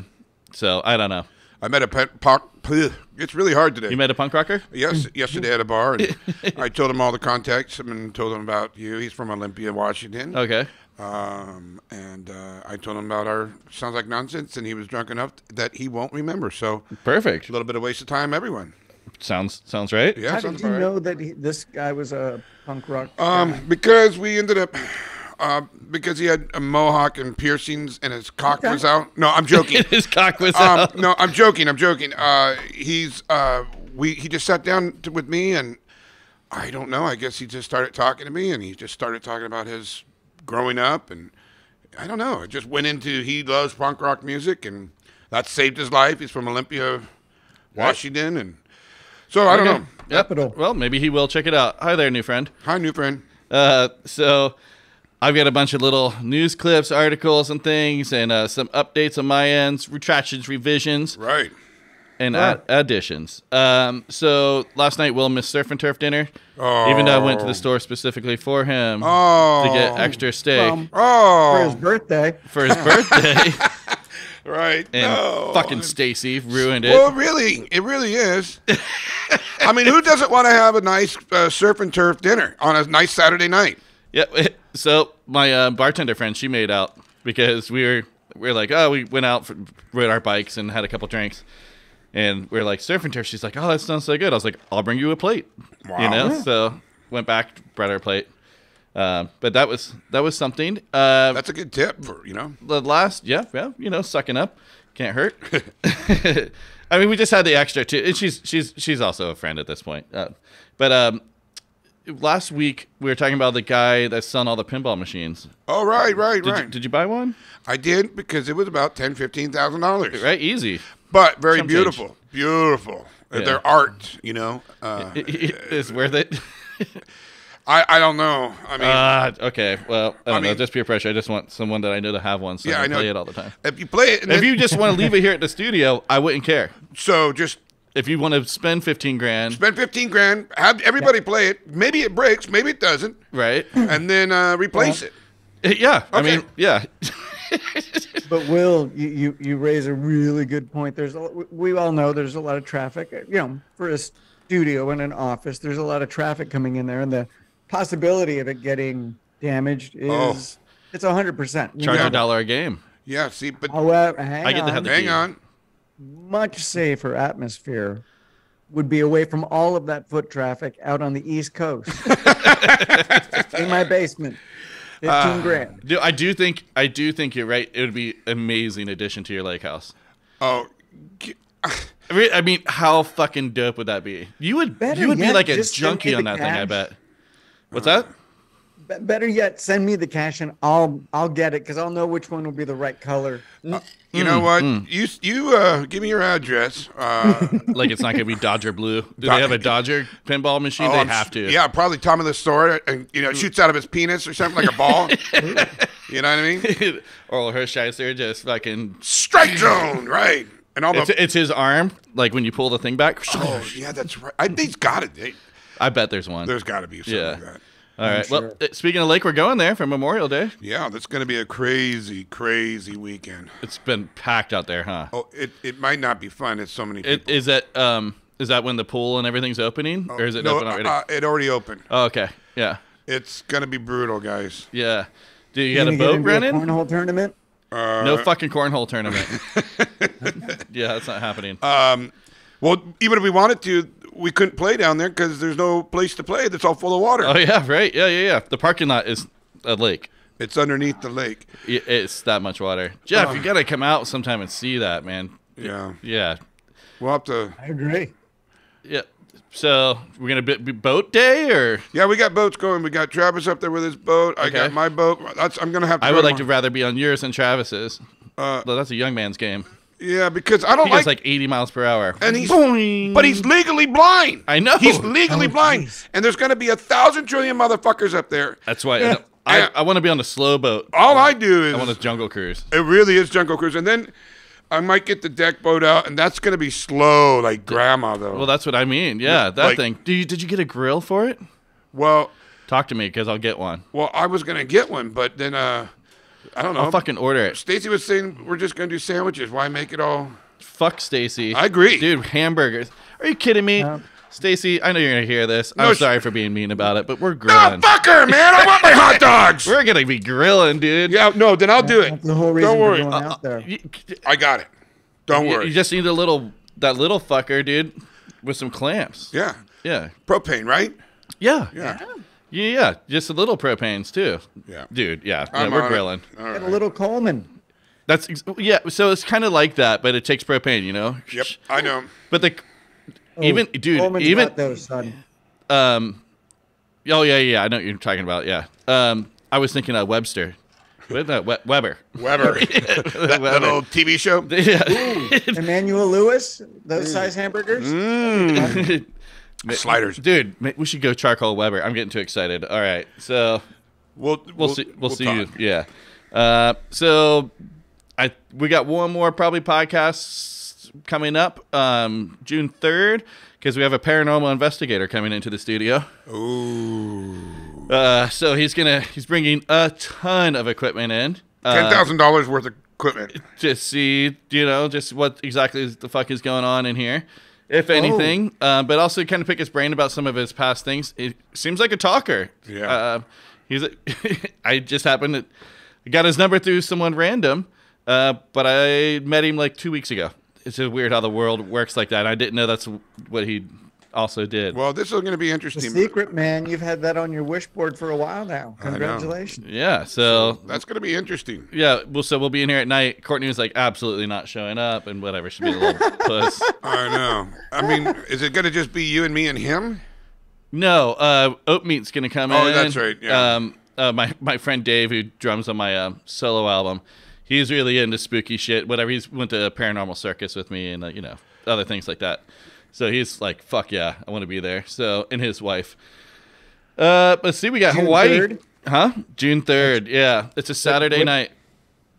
So I don't know. I met it's really hard today. You met a punk rocker? Yes, yesterday at a bar, and I told him all the contacts and told him about you. He's from Olympia, Washington. Okay. And I told him about our Sounds Like Nonsense, and he was drunk enough that he won't remember. So Perfect. a little bit of waste of time, everyone. Sounds right. Yeah, How sounds did you about right. know that this guy was a punk rock? guy? Because we ended up, because he had a mohawk and piercings and his cock was out. No, I'm joking. His cock was out. No, I'm joking. He just sat down with me, and I don't know. I guess he just started talking to me, and he just started talking about his growing up, and I don't know. It just went into he loves punk rock music, and that saved his life. He's from Olympia, Washington, and so I don't know. Yep. Capital. Well, maybe he will check it out. Hi there, new friend. Hi, new friend. So I've got a bunch of little news clips, articles, and things, and some updates on my ends, retractions, revisions, Right. and additions. So last night, Will missed Surf and Turf dinner. Even though I went to the store specifically for him to get extra steak For his Oh, birthday. for his birthday. right. And no. fucking Stacy ruined it. Well, really, it really is. I mean, who doesn't want to have a nice surf and turf dinner on a nice Saturday night? Yeah. So my bartender friend, she made out because we were like, oh, we went out, rode our bikes, and had a couple drinks, and we are like surf and turf. She's like, oh, that sounds so good. I was like, I'll bring you a plate. Wow. You know. So went back, brought her a plate. But that was something. That's a good tip for The last, yeah, sucking up can't hurt. I mean, we just had the extra too, and she's also a friend at this point. But last week we were talking about the guy that's selling all the pinball machines. Oh, right. Did you buy one? I did because it was about $10,000-$15,000. Right, easy. But very Some beautiful. change. Beautiful. Yeah. They're art, It's worth it. I don't know. I mean, Okay. Well, I don't know. mean- Just peer pressure. I just want someone that I know to have one, so Yeah, I I can know. play it all the time. if you play it, and If then- you just want to leave it here at the studio, I wouldn't care. so just If you want to spend $15,000, spend $15,000, have everybody play it. Maybe it breaks, maybe it doesn't, right? and then replace it. Yeah. I Okay. mean, yeah. But Will, you raise a really good point. We all know there's a lot of traffic. For a studio and an office, there's a lot of traffic coming in there, and the possibility of it getting damaged is it's 100%. Charge Yeah. $1 a game. Yeah, see, but However, I get to have the hang key. on. much safer atmosphere would be away from all of that foot traffic out on the East Coast in my basement. 15 grand. Dude, I do think you're right. It would be an amazing addition to your lake house. Oh, I mean, how fucking dope would that be? You would Better be yet, like a just send me junkie on the that thing, I cash. bet. What's that? Better yet, send me the cash and I'll get it because I'll know which one will be the right color. You know what? You give me your address. Like it's not gonna be Dodger Blue. Do they have a Dodger pinball machine? They have to. Yeah, probably Tom of the Store, and it shoots out of his penis or something like a ball. You know what I mean? Or Hershiser just fucking Strike zone, right? And all it's his arm, like when you pull the thing back. Oh, yeah, that's right. I think he's got it. I bet there's one. There's got to be something like that. All right. sure. Well, speaking of lake, we're going there for Memorial Day. Yeah, that's going to be a crazy, crazy weekend. It's been packed out there, huh? Oh, it might not be fun. It's so many people. Is that when the pool and everything's opening, or is it no, open already? It already opened. Oh, okay. Yeah. It's going to be brutal, guys. Yeah. Do you got a Gonna get boat, into Brennan? cornhole tournament. No fucking cornhole tournament. Yeah, that's not happening. Well, even if we wanted to, we couldn't play down there because there's no place to play. That's all full of water. Oh yeah, right. Yeah. The parking lot is a lake. It's underneath the lake. It's that much water. Jeff, you gotta come out sometime and see that, man. Yeah. Yeah. We'll have to. I agree. Yeah. So we're gonna be boat day, or Yeah, we got boats going. We got Travis up there with his boat. I got my boat. I'm gonna have to. I go would like to tomorrow. rather be on yours than Travis's. Well, that's a young man's game. Yeah, because I don't He goes like. like 80 miles per hour. And he's, Boing. but he's legally blind. I know. He's legally Oh, blind, geez. and there's gonna be 1,000 trillion motherfuckers up there. That's why I want to be on the slow boat. All I do is I want a jungle cruise. it really is Jungle Cruise, and then I might get the deck boat out, and that's gonna be slow, like Grandma though. Well, that's what I mean. Yeah, that Like- thing. Did you get a grill for it? well, Talk to me, because I'll get one. I was gonna get one, but then I don't know. I'll fucking order it. Stacy was saying we're just gonna do sandwiches. Why make it all? Fuck Stacy. I agree. Dude, hamburgers. Are you kidding me? Stacy, I know you're going to hear this. No, I'm sorry for being mean about it, but we're No, grilling. fuck her, man. I want my hot dogs. We're going to be grilling, dude. Yeah, no, then I'll do it. That's the whole reason Don't we're worry. going out there. I got it. Don't worry. You just need that little fucker, dude, with some clamps. Yeah. Yeah. Propane, right? Yeah. Yeah. Yeah. Just the little propanes, too. Yeah. Dude, yeah. I'm We're on it. grilling. All Get right. a little Coleman. So it's kind of like that, but it takes propane, you know? Yep, I know. But Coleman's got those, son. Oh yeah, I know what you're talking about. Yeah, I was thinking of Webster. What is that? Weber. Weber. that little TV show. Yeah. Emmanuel Lewis, those size hamburgers. Sliders. Dude, we should go charcoal Weber. I'm getting too excited. All right, so We'll see. We'll see you. talk. Yeah. So we got one more probably podcast coming up June 3rd, because we have a paranormal investigator coming into the studio. Ooh. So he's bringing a ton of equipment in. $10,000 worth of equipment. Just see, just what exactly the fuck is going on in here, if anything. But also kind of pick his brain about some of his past things. He seems like a talker. Yeah. I just happened to got his number through someone random, but I met him like 2 weeks ago. It's just weird how the world works like that. I didn't know that's what he also did. Well, this is going to be The interesting. secret, man. You've had that on your wish board for a while now. Congratulations. Yeah. So That's going to be interesting. yeah. We'll be in here at night. Courtney was like absolutely not showing up and whatever. She'd be a little puss. I know. I mean, is it going to just be you and me and him? No, Oatmeat's gonna come in. Oh, that's right, yeah. My friend Dave, who drums on my solo album, he's really into spooky shit. Whatever, he's went to a paranormal circus with me and other things like that. So he's like, "Fuck yeah, I want to be there." So and his wife. Let's see, we got June Hawaii, 3rd? huh? June 3rd. Yeah, it's a Saturday night.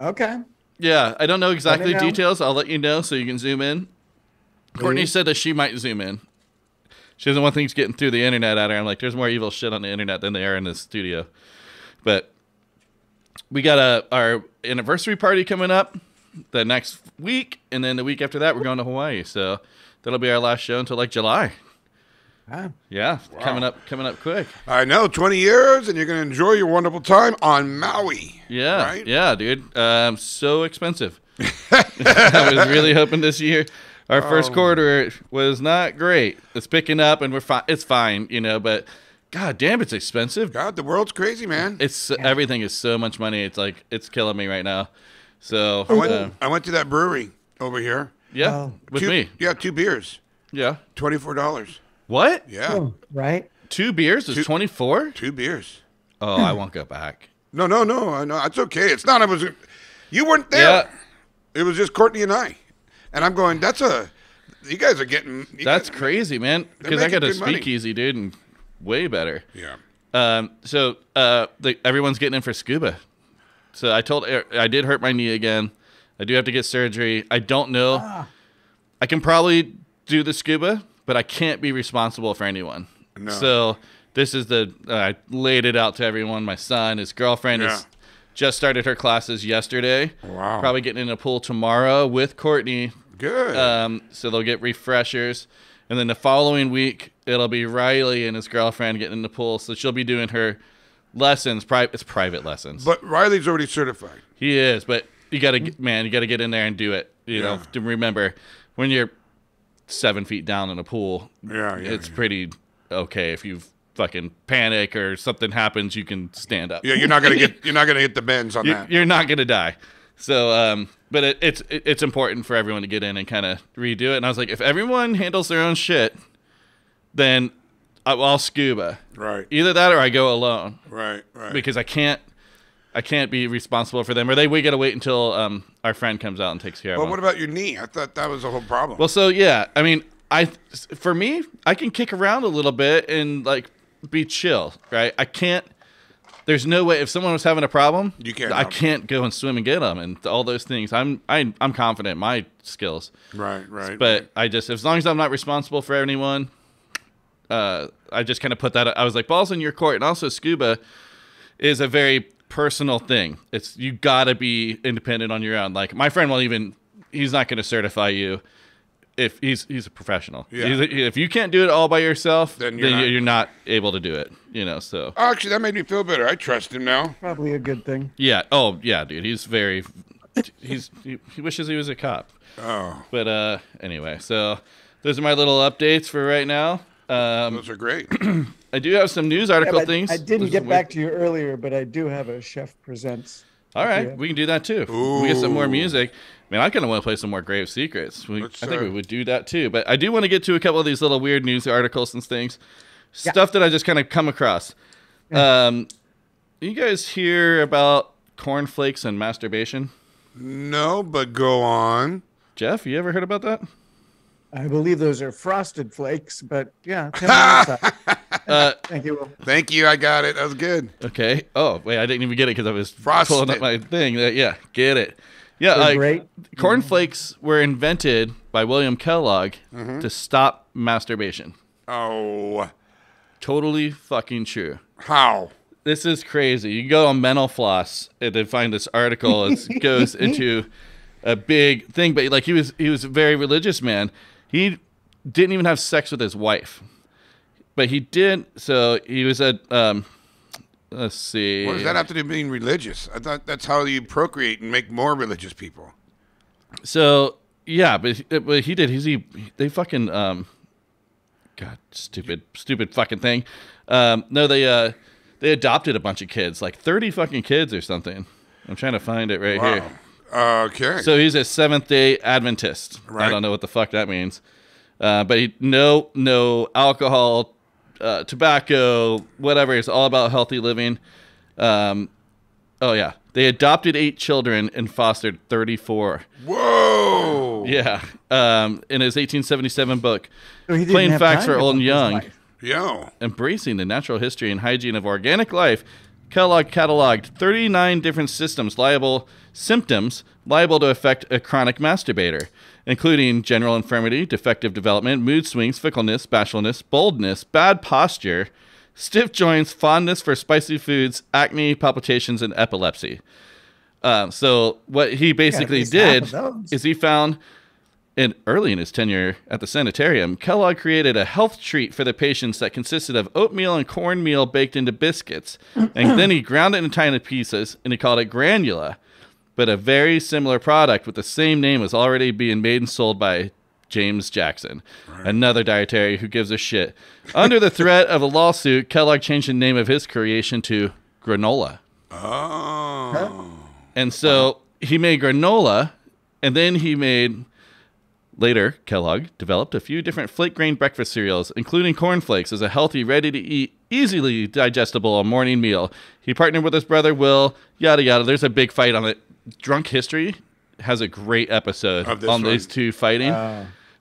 Okay. Yeah, I don't know exactly know. details. I'll let you know so you can zoom in. Courtney said that she might zoom in. She doesn't want things getting through the internet at her. I'm like, there's more evil shit on the internet than there are in the studio. But we got our anniversary party coming up the next week, and then the week after that, we're going to Hawaii. So that'll be our last show until like July. Wow. Yeah, coming up quick. I know. 20 years, and you're going to enjoy your wonderful time on Maui. Yeah, Right? yeah, dude. So expensive. I was really hoping this year. Our first quarter was not great. It's picking up, and we're fine. It's fine, but god damn, it's expensive. God, the world's crazy, man. Everything is so much money. It's like it's killing me right now. So I went to that brewery over here. yeah, Oh. with me. Yeah, 2 beers. Yeah. $24. What? Yeah. Oh, right. 2 beers is 24? 2 beers. Oh, I won't go back. No. It's okay. It's not. You weren't there. Yeah. It was just Courtney and I. And I'm going, you guys are getting. That's crazy, man. Because I got a good money. speakeasy, dude, and way better. Yeah. So everyone's getting in for scuba. So I did hurt my knee again. I do have to get surgery. I don't know. I can probably do the scuba, but I can't be responsible for anyone. No. So this is I laid it out to everyone. My son, his girlfriend has just started her classes yesterday. Wow. Probably getting in a pool tomorrow with Courtney. Good. So they'll get refreshers. And then the following week, it'll be Riley and his girlfriend getting in the pool. So she'll be doing her lessons. It's private lessons. But Riley's already certified. He is, but you got to get in there and do it. You know, to remember when you're 7 feet down in a pool, it's pretty okay. If you fucking panic or something happens, you can stand up. Yeah, you're not gonna hit the bends on that. You're not gonna die. So, but it's important for everyone to get in and kind of redo it. And I was like, if everyone handles their own shit, then I'll scuba. Right. Either that or I go alone. Right. Because I can't be responsible for them, or we got to wait until our friend comes out and takes care of them. But what about your knee? I thought that was the whole problem. Well, so yeah, I mean, for me, I can kick around a little bit and like be chill, right? I can't. There's no way if someone was having a problem, You can't I help. can't go and swim and get them and all those things. I'm confident in my skills, right. but I just as long as I'm not responsible for anyone, I just kind of put that. I was like, balls in your court, and also scuba is a very personal thing. It's you gotta be independent on your own. Like my friend he's not going to certify you if he's a professional. Yeah. If you can't do it all by yourself, Then then you're you're not able to do it. You know, so Oh, actually, that made me feel better. I trust him now. Probably a good thing. yeah. Oh yeah, dude. He wishes he was a cop. Oh, But anyway, so those are my little updates for right now. those are great. I do have some news article Yeah, but things. I didn't This get is back to you earlier, but I do have a Chef Presents. All right, Yeah. we can do that too. We get some more Ooh. music. Man, I kind of want to play some more Grave Secrets. I think we Let's, would do that too. But I do want to get to a couple of these little weird news articles and things, stuff that I just kind of come across. You guys hear about cornflakes and masturbation? No, but go on. Jeff, you ever heard about that? I believe those are frosted flakes, but yeah. Tell me what's up. Thank you. Will. Thank you. I got it. That was good. Okay. Oh, wait, I didn't even get it because I was Frosted. pulling up my thing. Yeah, get it. Yeah, They're great. cornflakes were invented by William Kellogg to stop masturbation. Oh, Totally fucking true. how? This is crazy. You go on Mental Floss and then find this article. It goes into a big thing, but like he was a very religious man. He didn't even have sex with his wife, but he did. So he was a let's see. What does that have to do with being religious? I thought that's how you procreate and make more religious people. So yeah, but he did. They fucking God, stupid fucking thing. No, they adopted a bunch of kids, like 30 fucking kids or something. I'm trying to find it right here. Okay. So he's a Seventh-day Adventist. Right. I don't know what the fuck that means. But no alcohol, tobacco, whatever. It's all about healthy living. Oh yeah, they adopted 8 children and fostered 34. Whoa. Yeah. In his 1877 book, So he didn't Plain have Facts time for to Old and fuck his Young, wife. Yo. Embracing the Natural History and Hygiene of Organic Life, Kellogg cataloged 39 different symptoms liable to affect a chronic masturbator, including general infirmity, defective development, mood swings, fickleness, bashfulness, boldness, bad posture, stiff joints, fondness for spicy foods, acne, palpitations, and epilepsy. So what he basically least half did of those. is he found, early in his tenure at the sanitarium, Kellogg created a health treat for the patients that consisted of oatmeal and cornmeal baked into biscuits. And then he ground it into tiny pieces, and he called it granula. But a very similar product with the same name was already being made and sold by James Jackson, another dietary who gives a shit. Under the threat of a lawsuit, Kellogg changed the name of his creation to granola. Oh. And so he made granola, and then later, Kellogg developed a few different flake grain breakfast cereals, including cornflakes, as a healthy, ready-to-eat easily digestible morning meal. He partnered with his brother Will, yada yada. There's a big fight on it. Drunk History has a great episode on these two fighting.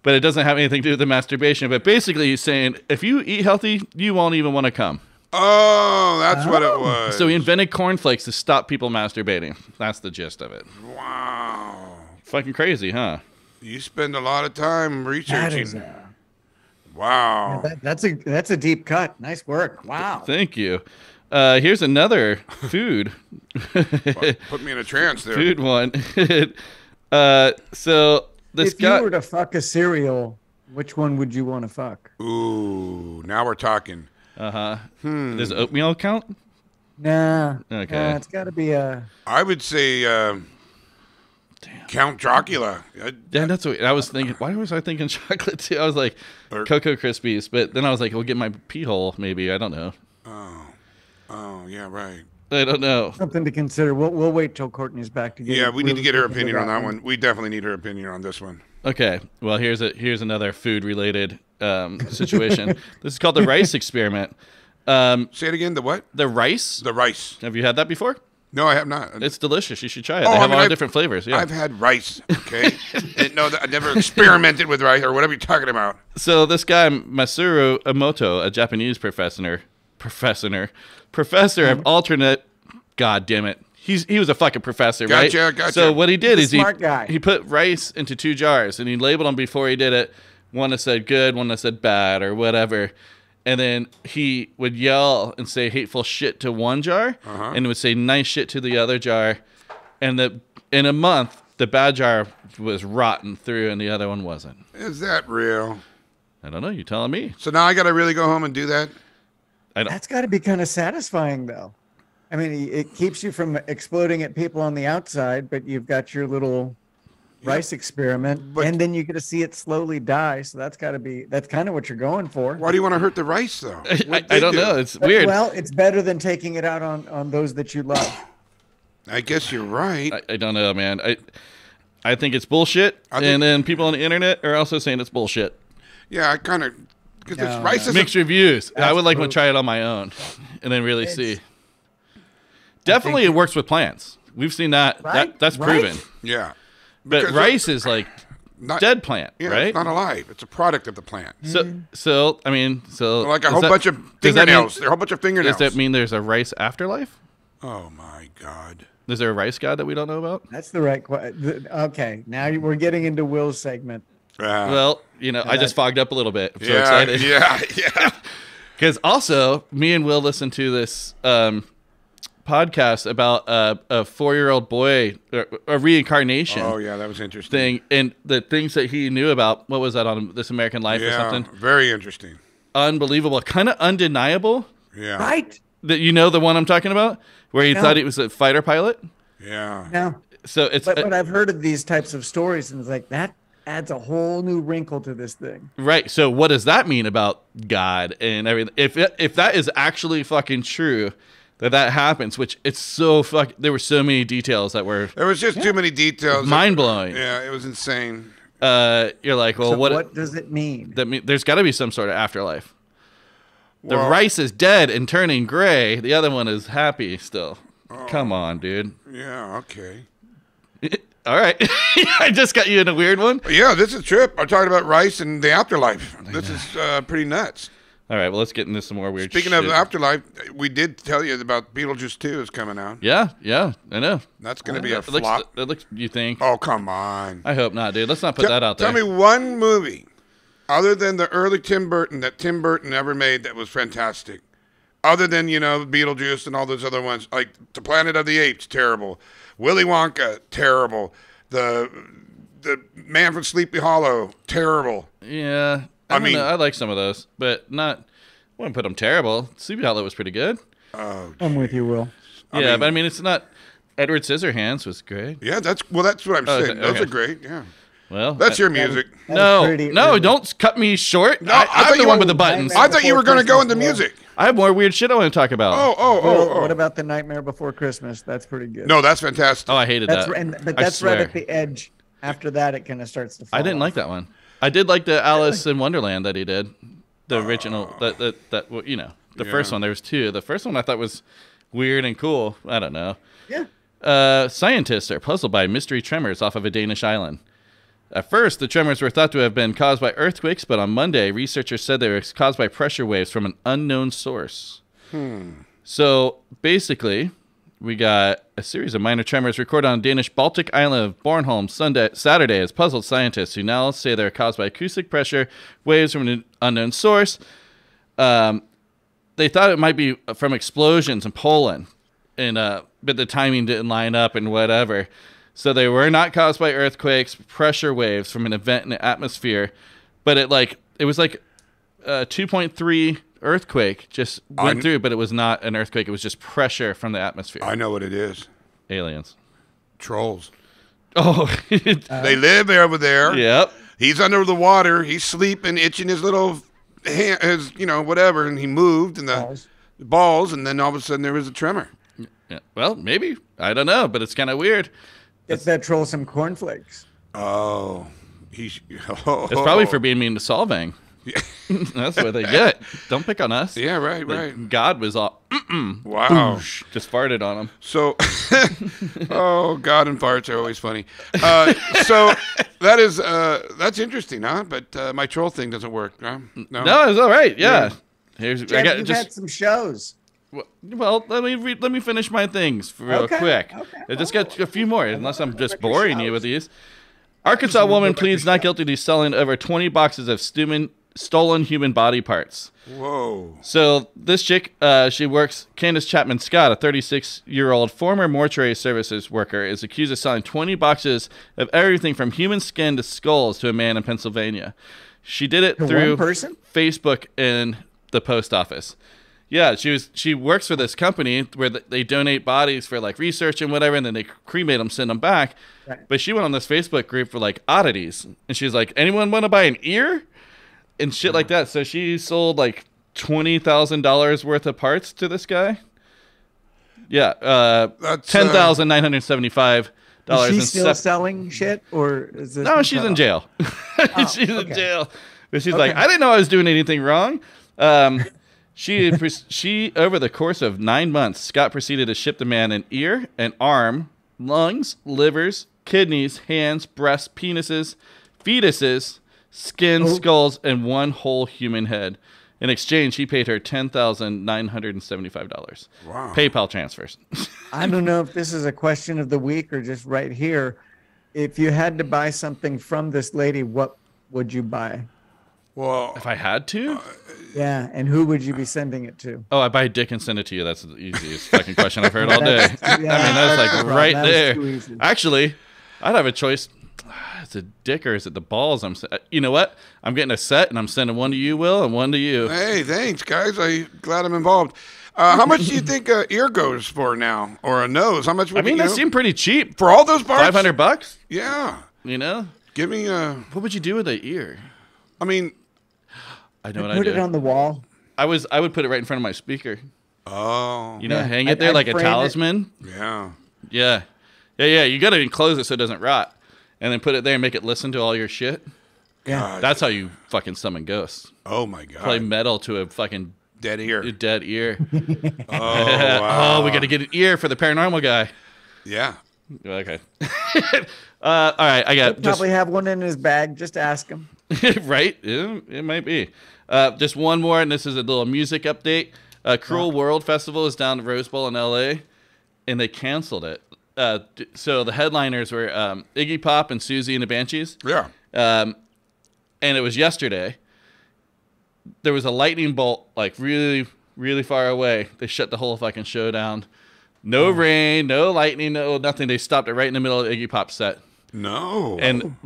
But it doesn't have anything to do with the masturbation. But basically he's saying, if you eat healthy, you won't even want to come. Oh, that's what it was. So he invented cornflakes to stop people masturbating. That's the gist of it. Wow. Fucking crazy, huh? You spend a lot of time researching. Wow. That's a deep cut. Nice work. Wow. Thank you. Here's another food. Put me in a trance there. Food one. So this if you were to fuck a cereal, which one would you want to fuck? Ooh, now we're talking. Does oatmeal count? Nah. Okay. It's got to be a. I would say Count Dracula. Yeah, that's what I was thinking. Why was I thinking chocolate too? I was like Cocoa Krispies, but then I was like, we'll get my pee hole maybe. I don't know. Oh, yeah, right. I don't know. Something to consider. We'll wait till Courtney's back to get. Yeah, we need to get her opinion on that one. We definitely need her opinion on this one. Okay. Well, here's another food related situation. This is called the rice experiment. Say it again. The what? The rice. The rice. Have you had that before? No, I have not. It's delicious. You should try it. Oh, They have a lot of I've- different flavors. Yeah. I've had rice. Okay. I never experimented with rice or whatever you're talking about. So this guy Masuru Emoto, a Japanese professor of alternate. God damn it. He was a fucking professor, right? Gotcha. So what he did He's is a smart guy. he put rice into 2 jars and he labeled them before he did it. One that said good, one that said bad, or whatever. And then he would yell and say hateful shit to one jar, and would say nice shit to the other jar. And in a month, the bad jar was rotten through, and the other one wasn't. Is that real? I don't know. You telling me? So now I got to really go home and do that? That's got to be kind of satisfying, though. I mean, it keeps you from exploding at people on the outside, but you've got your little rice experiment, but- and then you get to see it slowly die. So that's kind of what you're going for. Why do you want to hurt the rice, though? I don't know. It's weird. Well, it's better than taking it out on those that you love. I guess you're right. I don't know, man. I think it's bullshit, and then people on the internet are also saying it's bullshit. Yeah, I kind of... Because No, rice is... Mixed reviews. I would like to try it on my own and then really see. Definitely it works with plants. We've seen that. Right? That's Right? proven. Yeah. But Because rice is like not- dead plant, Yeah, right? it's not alive. It's a product of the plant. So I mean, Like a does whole that- bunch of does that mean- fingernails. There are a whole bunch of fingernails. Does that mean there's a rice afterlife? Oh, my God. Is there a rice god that we don't know about? That's the right question. Okay, now we're getting into Will's segment. Well, I just fogged up a little bit. I'm so yeah, excited. yeah. Because also, me and Will listened to this podcast about a 4-year-old boy, a reincarnation Oh, yeah, that was interesting. thing, and the things that he knew about. What was that on This American Life or Yeah, something? very interesting. Unbelievable, kind of undeniable. Yeah. Right? That the one I'm talking about, where he No. thought he was a fighter pilot. Yeah. No. So it's But I've heard of these types of stories, and it's like that adds a whole new wrinkle to this thing. right. So what does that mean about God and everything? If that is actually fucking true, that happens, which it's so there were so many details that were There was just too many details. mind blowing. Yeah, it was insane. You're like, well, So what? what does it mean? There's got to be some sort of afterlife. The Well- rice is dead and turning gray. The other one is happy still. Come on, dude. Yeah, okay. All right. I just got you in a weird one. Yeah, this is trip. I'm talking about rice and the afterlife. This is pretty nuts. All right. Well, let's get into some more weird Speaking shit. of afterlife, we did tell you about Beetlejuice 2 is coming out. Yeah, I know. That's going to be a It looks, flop. it looks, you think? Oh, come on. I hope not, dude. Let's not put that out there. Tell me one movie other than the early Tim Burton that Tim Burton ever made that was fantastic. Other than, Beetlejuice and all those other ones. Like The Planet of the Apes, terrible. Willy Wonka, terrible. The Man from Sleepy Hollow, terrible. Yeah. I mean- know. I like some of those, but not. I wouldn't put them terrible. Sleepy Hollow was pretty good. I'm with you, Will. Yeah, but I mean, it's not. Edward Scissorhands was great. Yeah, that's what I'm Oh, saying. okay. Those are great, yeah. Well, That's your music. That was No, pretty no, early. don't cut me short. No, I I'm thought the you one were- with the buttons. Nightmare I thought you were Before going to go into Christmas, music. I have more weird shit I want to talk about. Oh. What about The Nightmare Before Christmas? That's pretty good. No, that's fantastic. Oh, I hated That's that. but I that's right swear. at the edge. After that, it kind of starts to fall I didn't off. like that one. I did like the Alice in Wonderland that he did. The original, that The first one, there was 2. The first one I thought was weird and cool. I don't know. Yeah. Scientists are puzzled by mystery tremors off of a Danish island. At first, the tremors were thought to have been caused by earthquakes, but on Monday, researchers said they were caused by pressure waves from an unknown source. So basically, we got a series of minor tremors recorded on the Danish Baltic island of Bornholm Saturday has puzzled scientists who now say they're caused by acoustic pressure waves from an unknown source. They thought it might be from explosions in Poland, but the timing didn't line up and whatever. So they were not caused by earthquakes, pressure waves from an event in the atmosphere, but it was like a 2.3 earthquake just went through, but it was not an earthquake. It was just pressure from the atmosphere. I know what it is. Aliens. Trolls. Oh. They live over there. Yep. He's under the water. He's sleeping, itching his little hand, whatever, and he moved and the balls, and then all of a sudden there was a tremor. Yeah. Well, maybe. I don't know, but it's kind of weird. Get that troll some cornflakes. Oh. It's probably for being mean to Solvang. That's what they get. Don't pick on us. Yeah, right. God was all, Wow. Boosh, just farted on him. So, God and farts are always funny. So that's interesting, huh? But my troll thing doesn't work, huh? No, it's all right. Yeah. Jeff, you've had some shows. Well, let me finish my things real quick. Okay. I just got a few more, unless I'm just boring you with these. Arkansas woman pleads not guilty to selling over 20 boxes of stolen human body parts. Whoa. So this chick, she works, Candace Chapman Scott, a 36-year-old former mortuary services worker, is accused of selling 20 boxes of everything from human skin to skulls to a man in Pennsylvania. She did it through Facebook and the post office. Yeah, she works for this company where they donate bodies for like research and whatever, and then they cremate them, send them back. Right. But she went on this Facebook group for like oddities, and she's like, anyone want to buy an ear? And shit like that. So she sold like $20,000 worth of parts to this guy. Yeah, that's $10,975. Is she still selling shit, or is this? No, she's in jail. She's in jail. But she's like, I didn't know I was doing anything wrong. She over the course of 9 months, Scott proceeded to ship the man an ear, an arm, lungs, livers, kidneys, hands, breasts, penises, fetuses, skin, skulls, and one whole human head. In exchange, he paid her $10,975. Wow. PayPal transfers. I don't know if this is a question of the week or just right here. If you had to buy something from this lady, what would you buy? Well, if I had to? Yeah, and who would you be sending it to? Oh, I'd buy a dick and send it to you. That's the easiest fucking question I've heard all day. That's like right there. Actually, I'd have a choice. Is it dick or is it the balls? You know what? I'm getting a set, and I'm sending one to you, Will, and one to you. Hey, thanks, guys. I'm glad I'm involved. How much do you think an ear goes for now, or a nose? How much? That seemed pretty cheap for all those parts. $500. Yeah. You know. Give me a. What would you do with the ear? I mean, I know what I do. Put it on the wall. I would put it right in front of my speaker. Oh. You know, hang it there like a talisman. Yeah. Yeah. You got to enclose it so it doesn't rot. And then put it there and make it listen to all your shit. Yeah. God. That's how you fucking summon ghosts. Oh, my God. Play metal to a fucking dead ear. A dead ear. Wow. Oh, we got to get an ear for the paranormal guy. Yeah. Okay. All right. I got He'll probably have one in his bag. Just ask him. Right? It might be. Just one more, and this is a little music update. Cruel World Festival is down at Rose Bowl in L.A., and they canceled it. So the headliners were Iggy Pop and Susie and the Banshees. Yeah. And it was yesterday. There was a lightning bolt, like really, really far away. They shut the whole fucking show down. No rain, no lightning, no nothing. They stopped it right in the middle of Iggy Pop's set. No. And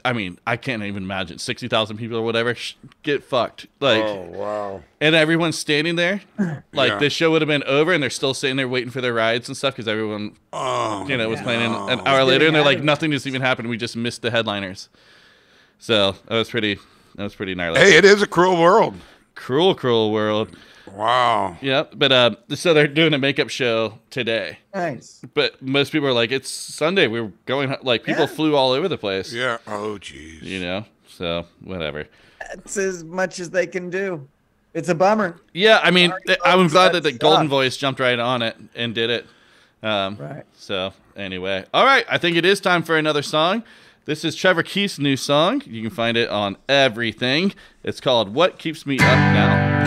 I mean, I can't even imagine 60,000 people or whatever get fucked. Oh, wow. And everyone's standing there. The show would have been over, and they're still sitting there waiting for their rides and stuff because everyone, was playing an hour later, and they're like, nothing has even happened. We just missed the headliners. So that was pretty gnarly. Hey, it is a cruel world. Cruel world. Wow. Yeah, but so they're doing a makeup show today. Nice. But most people are like, it's Sunday. We're going, people flew all over the place. Yeah. Oh, jeez. You know, so whatever. That's as much as they can do. It's a bummer. Yeah, I mean, I'm glad that the That Golden sucks. Voice jumped right on it and did it. Right. So anyway, all right, I think it is time for another song. This is Trevor Keith's new song. You can find it on everything. It's called "What Keeps Me Up Now."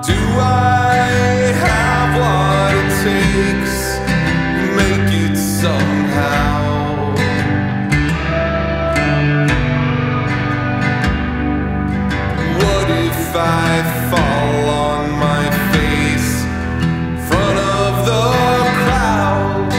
Do I have what it takes to make it somehow? What if I fall on my face in front of the crowd?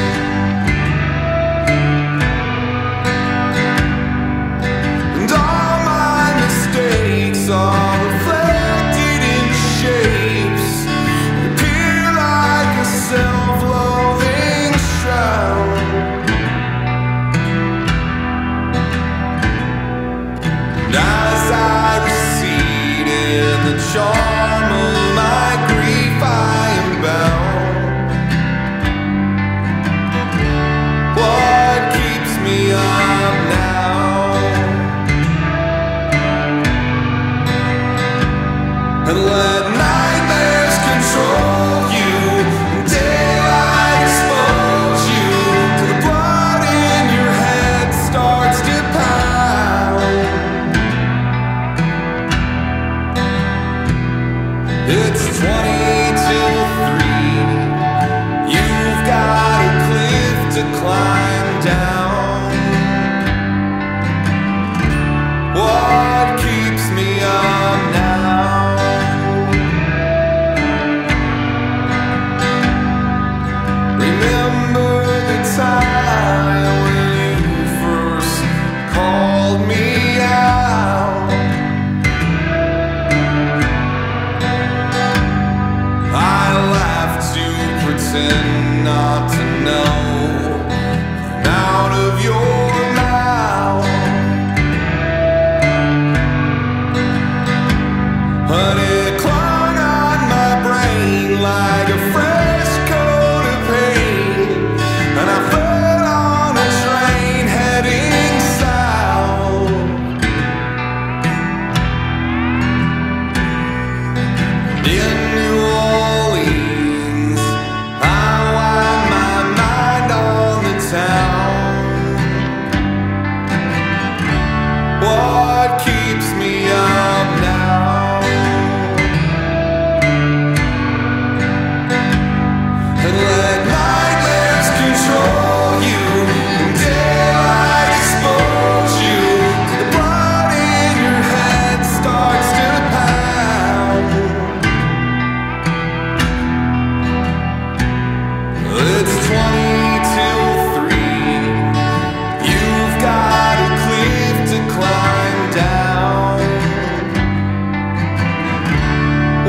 And all my mistakes are reflected in shapes that appear like a self-loathing shroud. And as I recede in the charm of my grief, I am bound. What keeps me up now? And let nightmares control you, and daylight expose you till the blood in your head starts to pound. It's 20 till 3. You've got a cliff to climb down. What keeps me up now? Remember the time when you first called me out? I laughed to pretend not to know from out of your mouth. But it clung on my brain like a fresh coat of paint, and I fell on a train heading south. In New Orleans, I wind my mind on the town. What keeps me up now? And let nightmares control you, and daylight expose you till the blood in your head starts to pound. It's 20 till 3. You've got a cliff to climb down.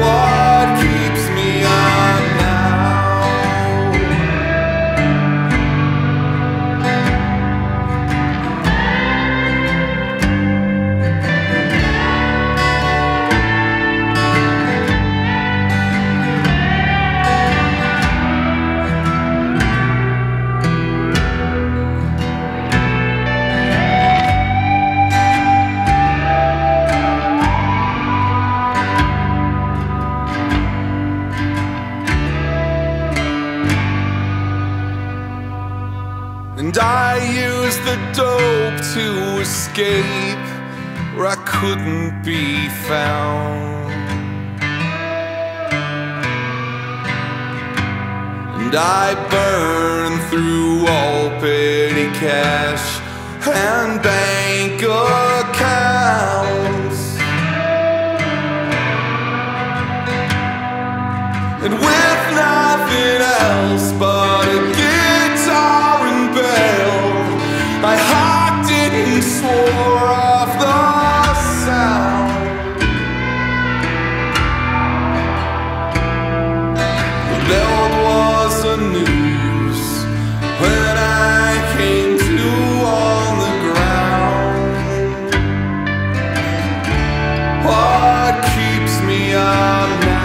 What keeps me up now? And I used the dope to escape where I couldn't be found. And I burned through all petty cash and bank accounts. And with nothing else but a guitar and bell, I hocked it and swore off the sound. The belt was a noose when I came to on the ground. What keeps me up now?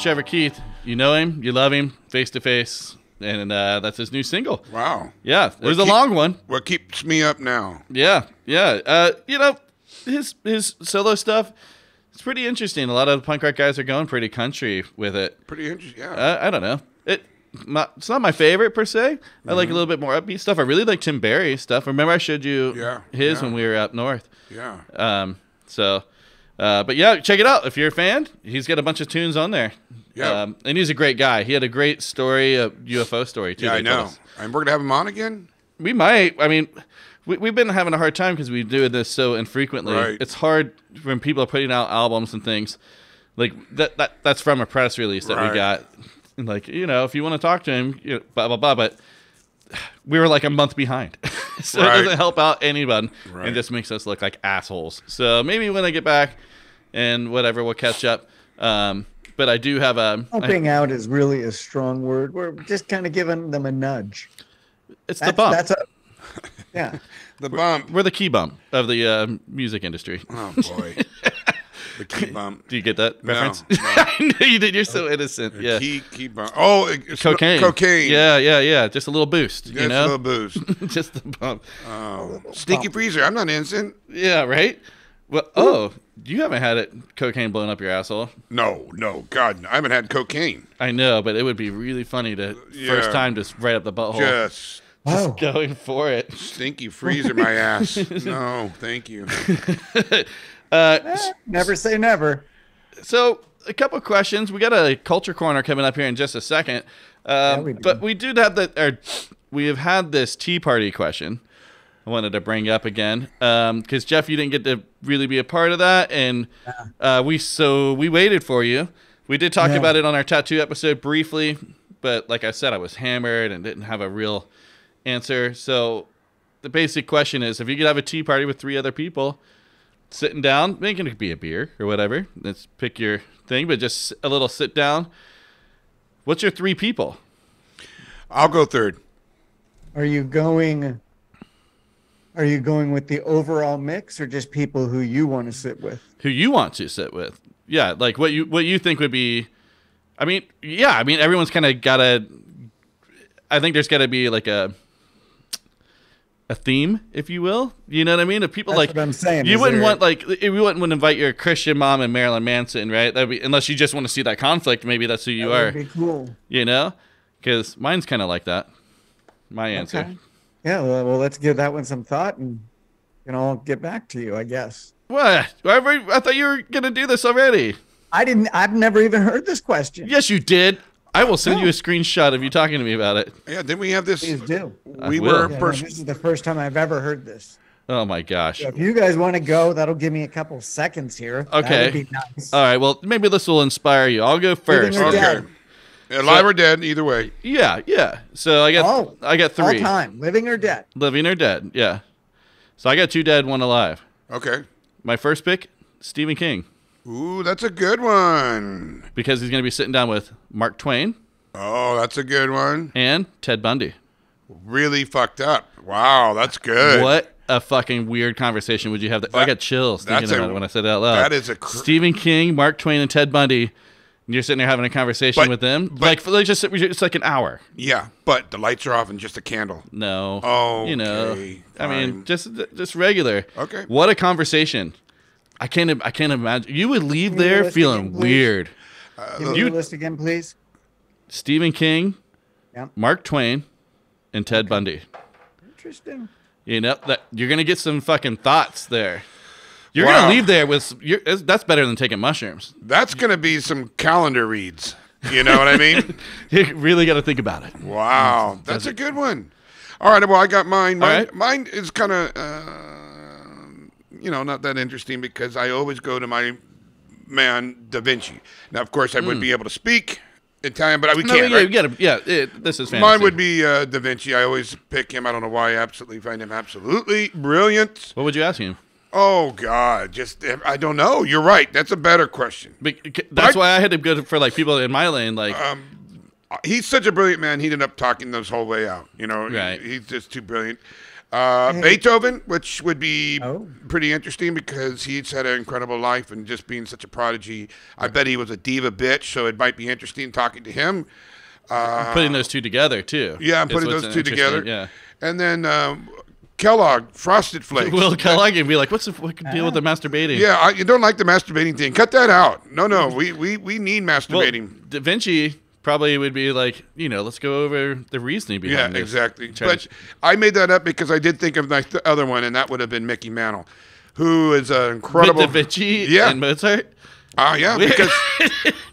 Trevor Keith. You know him, you love him, Face to Face, and that's his new single. Wow. Yeah, it was a long one. What keeps me up now? Yeah. You know, his solo stuff, it's pretty interesting. A lot of the punk rock guys are going pretty country with it. Pretty interesting. Yeah. I don't know. It's not my favorite per se. I like a little bit more upbeat stuff. I really like Tim Barry stuff. Remember I showed you his when we were up north. Yeah. But yeah, check it out if you're a fan. He's got a bunch of tunes on there. Yeah. And he's a great guy. He had a great story, a UFO story too. Yeah, I they told know. us. And we're gonna have him on again. We might. I mean, we've been having a hard time because we do this so infrequently. Right. It's hard when people are putting out albums and things like that's from a press release that we Right. got. And like, you know, if you want to talk to him, you know, blah blah blah. But we were like a month behind, so Right. it doesn't help out anyone, Right. and just makes us look like assholes. So maybe when I get back and whatever, we'll catch up. But I do have a. Helping out is really a strong word. We're just kind of giving them a nudge. It's the bump. Yeah. The bump. We're the key bump of the music industry. Oh boy. The key bump. Do you get that No, reference? no. I know you did. You're so innocent. The Yeah. Key bump. Oh, it's Cocaine. Cocaine. Yeah. Just a little boost. Just you know, a little boost. just the bump. Stinky freezer. I'm not innocent. Yeah. Right. Well. You haven't had cocaine blown up your asshole. No. God, I haven't had cocaine. I know, but it would be really funny to first time just right up the butthole. Just Oh, Going for it. stinky freezer my ass. No, thank you. never say never. So a couple of questions. We got a culture corner coming up here in just a second. we do. But we did have we have had this Tea Party question. I wanted to bring up again because Jeff, you didn't get to really be a part of that, and we waited for you. We did talk about it on our tattoo episode briefly, but like I said, I was hammered and didn't have a real answer. So the basic question is, if you could have a tea party with 3 other people, sitting down, making it be a beer or whatever, let's pick your thing, but just a little sit down. What's your 3 people? I'll go third. Are you going with the overall mix or just people who you want to sit with? Who you want to sit with? Yeah, like what you think would be. I mean, everyone's kind of got to. I think there's got to be like a theme, if you will. You know what I mean? If people That's like, what I'm saying. you Is wouldn't there- want like you wouldn't invite your Christian mom and Marilyn Manson, right? That'd be, unless you just want to see that conflict. Maybe that's who you That are. would be cool. You know, because mine's kind of like that. My answer. Okay. Yeah, well, let's give that one some thought, and I'll get back to you, I guess. What? I thought you were gonna do this already. I've never even heard this question. Yes, you did. I will send you a screenshot of you talking to me about it. Yeah, didn't we have this? Please do. We will. were Yeah, no, first. this is the first time I've ever heard this. Oh my gosh. So if you guys want to go, that'll give me a couple seconds here. Okay. That would be nice. All right. Well, maybe this will inspire you. I'll go first. Living or Okay. dead? Alive or dead, either way. Yeah. So I got All 3. time, living or dead. Living or dead. Yeah. So I got 2 dead, 1 alive. Okay. My first pick, Stephen King, Ooh, that's a good one. because he's going to be sitting down with Mark Twain Oh, that's a good one. and Ted Bundy. Really fucked up. Wow, that's good. What a fucking weird conversation would you have? I got chills thinking that's about it when I said it out loud. that is a Stephen King, Mark Twain, and Ted Bundy. And you're sitting there having a conversation But- with them. but- Like just it's like an hour. Yeah, but the lights are off and just a candle. No. Okay, You know. I mean, fine. just regular. Okay. What a conversation. I can't imagine. You would leave Give me the there list feeling again, please. weird. Give me you- the list again, please. Stephen King, Yeah. Mark Twain, and Ted Bundy. Interesting. You know that you're gonna get some fucking thoughts there. You're gonna leave there with that's better than taking mushrooms. That's going to be some calendar reads. You know what I mean? You really got to think about it. Wow, that's a good one. All right, well, I got mine. All right. Mine is kind of, not that interesting because I always go to my man Da Vinci. Now, of course, I wouldn't be able to speak Italian, but we No, can't. yeah, right? you gotta, this is fantasy. Mine would be Da Vinci. I always pick him. I don't know why. I absolutely find him absolutely brilliant. What would you ask him? Oh God, I don't know. You're right. That's a better question. That's why I had to go for like people in my lane. Like, he's such a brilliant man. He ended up talking this whole way out. You know, Right. he's just too brilliant. Beethoven, which would be pretty interesting because he's had an incredible life and just being such a prodigy. I bet he was a diva bitch, so it might be interesting talking to him. Putting those two together, too. Yeah, I'm is putting what's those two interesting, together. Yeah. And then Kellogg, Frosted Flakes. Will Kellogg and be like, what's the deal with the masturbating? Yeah, you don't like the masturbating thing. Cut that out. No, we need Well, masturbating. Da Vinci probably would be like, let's go over the reasoning behind Yeah, this. exactly. Try But to- I made that up because I did think of the other one, and that would have been Mickey Mantle, who is an incredible. With Da Vinci Yeah. and Mozart? Yeah, because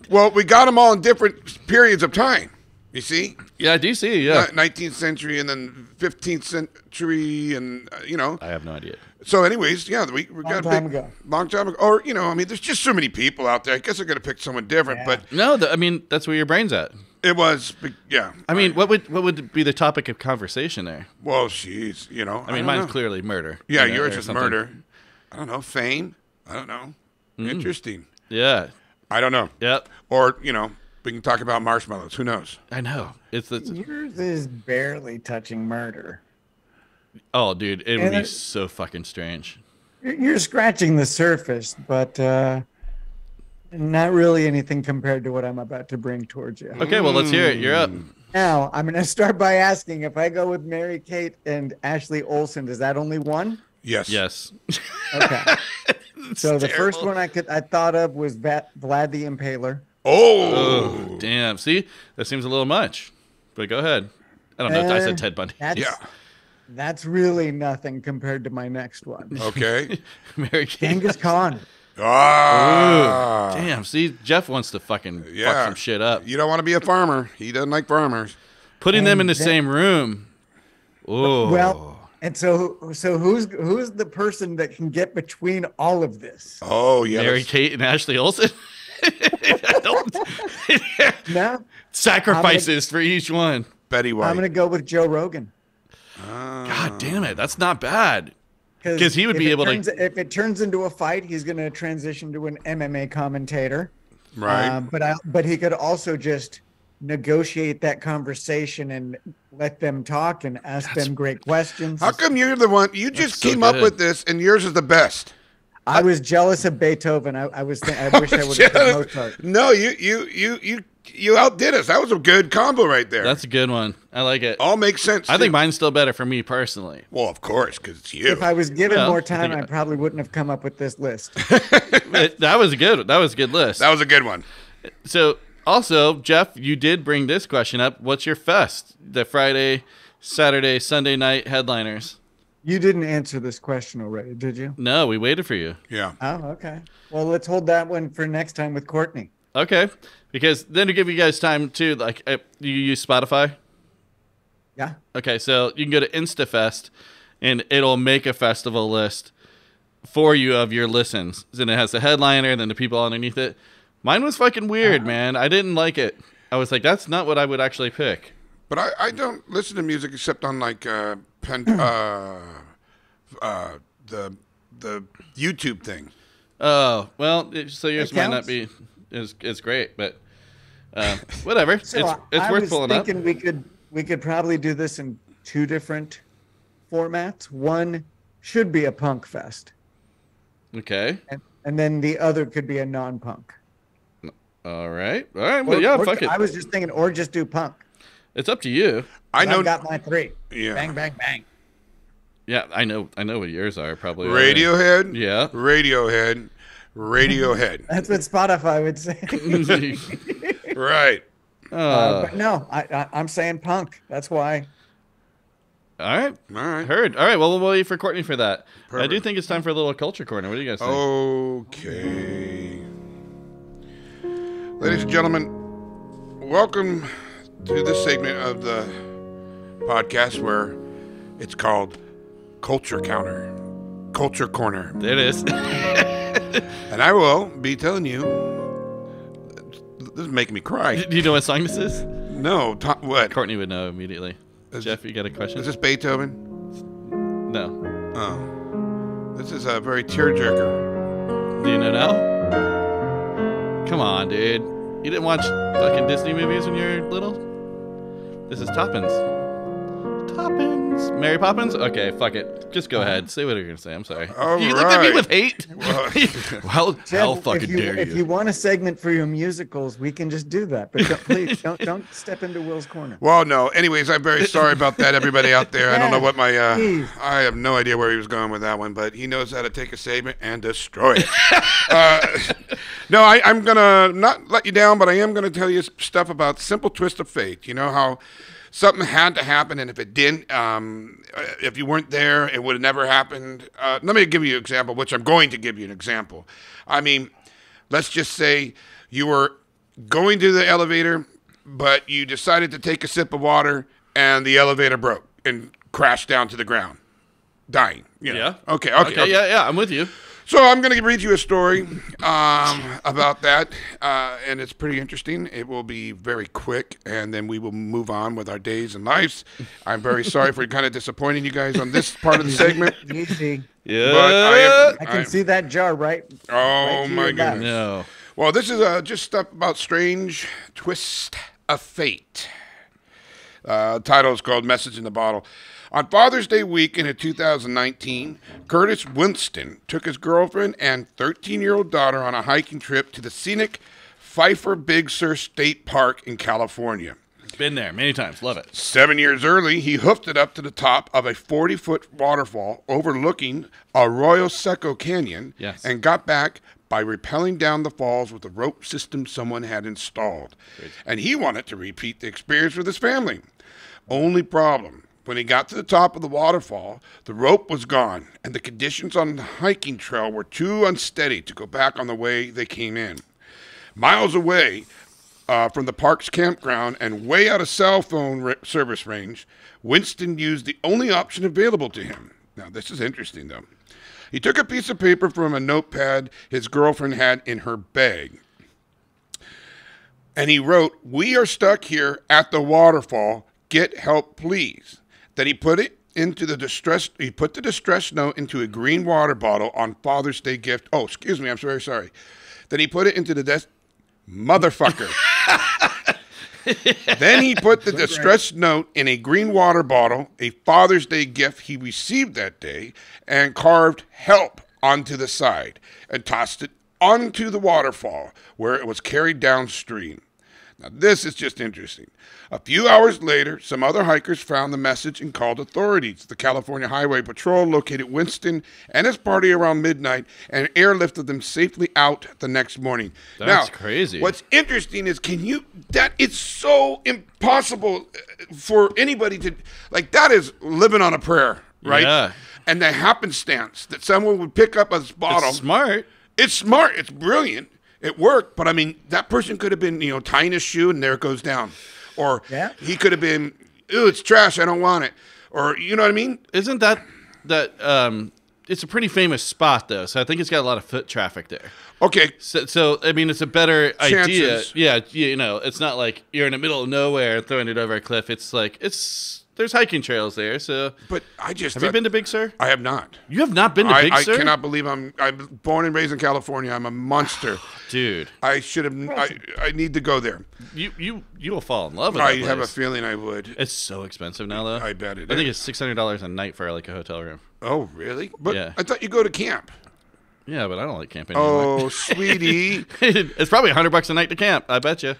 well, we got them all in different periods of time. You see, Yeah, I do see, yeah. 19th century and then 15th century, and I have no idea. So, anyways, yeah, we got a time ago. long time ago. Or there's just so many people out there. I guess I got to pick someone different, but No, that's where your brain's at. it was, yeah. I mean, what would be the topic of conversation there? Well, she's, I mean, don't mine's know. clearly murder. Yeah, you know, yours or is something. murder. I don't know, fame. I don't know. Interesting. Yeah. I don't know. Yep. Or we can talk about marshmallows. Who knows? I know. It's Yours is barely touching murder. oh, dude, it would And be it- so fucking strange. You're scratching the surface, but not really anything compared to what I'm about to bring towards you. Okay, well, let's hear it. You're up. Now, I'm going to start by asking, if I go with Mary Kate and Ashley Olsen, is that only one? Yes. Yes. Okay. So the first terrible. one I thought of was Vlad the Impaler. Oh. Oh, damn. See, that seems a little much. But go ahead. I don't know. I said Ted Bundy. That's, Yeah. That's really nothing compared to my next one. Okay. Mary Kate. Genghis Khan. Ah. Damn. See, Jeff wants to fucking fuck Yeah. some shit up. You don't want to be a farmer. He doesn't like farmers. Putting them in the then- same room. Oh. Well, and so who's the person that can get between all of this? Oh, yeah. Mary that's- Kate and Ashley Olsen. I don't- No, Sacrifices for each one. Betty White. I'm going to go with Joe Rogan. God damn it. That's not bad. 'Cause he would if be it able to- turns- If it turns into a fight, he's going to transition to an MMA commentator. Right. But he could also just negotiate that conversation and let them talk and ask them great questions. How come you're the one? You just so came up good. with this, and yours is the best. I was jealous of Beethoven. I wish I would have picked Mozart. No, you outdid us. That was a good combo right there. That's a good one. I like it. all makes sense. I think too. mine's still better for me personally. Well, of course, because it's you. If I was given Well, more I time, think- I probably wouldn't have come up with this list. That was a good list. That was a good one. So also, Jeff, you did bring this question up. What's your fest? The Friday, Saturday, Sunday night headliners. You didn't answer this question already, did you? No, we waited for you. Yeah. Oh, okay. Well, let's hold that one for next time with Courtney. Okay. Because then to give you guys time to you use Spotify? Yeah. Okay, so you can go to InstaFest and it'll make a festival list for you of your listens. And it has the headliner and then the people underneath it. Mine was fucking weird, man. I didn't like it. I was like, that's not what I would actually pick. But I don't listen to music except on like the YouTube thing. Oh, well, so yours It might not counts. be it's great, but whatever. So it's I worth was pulling up. thinking we could probably do this in two different formats. One should be a punk fest, Okay. and then the other could be a non-punk. All right. Well, yeah, fuck it. I was just thinking, or just do punk. It's up to you. I know. I've got my three. Yeah. Bang, bang, bang. Yeah, I know what yours are probably. Radiohead. Yeah. Radiohead. Radiohead. That's what Spotify would say. Right. But no, I'm saying punk. That's why. All right. All right. Heard. All right. Well, we'll wait for Courtney for that. I do Perfect. think it's time for a little culture corner. What do you guys think? Okay. Ladies and gentlemen, welcome to this segment of the podcast where it's called Culture Culture Corner. There it is. And I will be telling you, this is making me cry. Do you know what song this is? No, what? Courtney would know immediately. Jeff, you got a question? Is this Beethoven? No. Oh. This is a very tearjerker. Do you know now? Come on, dude. You didn't watch fucking Disney movies when you were little? This is Toppins. Toppins. Mary Poppins? Okay, fuck it. Just go ahead. Say what you're going to say. I'm sorry. All You looked at me right. with hate? Well, how Jed, fucking dare if you want a segment for your musicals, we can just do that. But please don't step into Will's corner. Well, no. Anyways, I'm very sorry about that, everybody out there. I don't know what my, Please. I have no idea where he was going with that one, but he knows how to take a segment and destroy it. No, I'm going to not let you down, but I am going to tell you stuff about simple twist of fate. You know how something had to happen, and if it didn't, if you weren't there, it would have never happened. Let me give you an example, which I'm going to give you an example. I mean, let's just say you were going to the elevator, but you decided to take a sip of water, and the elevator broke and crashed down to the ground, dying. You know? Yeah. Okay. Yeah, I'm with you. So I'm going to read you a story about that, and it's pretty interesting. It will be very quick, and then we will move on with our days and lives. I'm very sorry for kind of disappointing you guys on this part of the segment. Easy. Yeah. But I can see that jar right. Oh, right to my your left. goodness. No. Well, this is just stuff about strange twist of fate. Title is called Message in the Bottle. On Father's Day weekend in 2019, Curtis Winston took his girlfriend and 13-year-old daughter on a hiking trip to the scenic Pfeiffer Big Sur State Park in California. Been there many times. Love it. 7 years early, he hoofed it up to the top of a 40-foot waterfall overlooking Arroyo Seco Canyon and got back by rappelling down the falls with a rope system someone had installed. And he wanted to repeat the experience with his family. Only problem, when he got to the top of the waterfall, the rope was gone, and the conditions on the hiking trail were too unsteady to go back on the way they came in. Miles away from the park's campground and way out of cell phone service range, Winston used the only option available to him. Now, this is interesting, though. He took a piece of paper from a notepad his girlfriend had in her bag, and he wrote, "We are stuck here at the waterfall. Get help, please." Then he put it into the distress. He put the distress note into a green water bottle on Father's Day gift. Oh, excuse me, I'm very sorry. Then he put it into the motherfucker. Then he put the distress note in a green water bottle, a Father's Day gift he received that day, and carved "help" onto the side and tossed it onto the waterfall where it was carried downstream. Now, this is just interesting. A few hours later, some other hikers found the message and called authorities. The California Highway Patrol located Winston and his party around midnight and airlifted them safely out the next morning. That's now, crazy. What's interesting is that it's so impossible for anybody to, like, that is living on a prayer, right? Yeah. And the happenstance that someone would pick up a bottle. It's smart. It's smart. It's brilliant. It worked, but I mean, that person could have been, tying his shoe and there it goes down. Or he could have been, "Ooh, it's trash, I don't want it." Or, you know what I mean? Isn't that it's a pretty famous spot, though, so I think it's got a lot of foot traffic there. Okay. So I mean, it's a better idea. Chances. Yeah, it's not like you're in the middle of nowhere throwing it over a cliff. It's like, there's hiking trails there, so. But I just Have you been to Big Sur? I have not. You have not been to Big Sur? I cannot believe I'm born and raised in California. I'm a monster. Dude. I should have. I need to go there. You will fall in love with I that have a place. feeling I would. It's so expensive now, though. I bet it I think is. it's $600 a night for like a hotel room. Oh, really? But Yeah. I thought you go to camp. Yeah, but I don't like camping anymore. Oh, sweetie. It's probably $100 a night to camp. I bet you.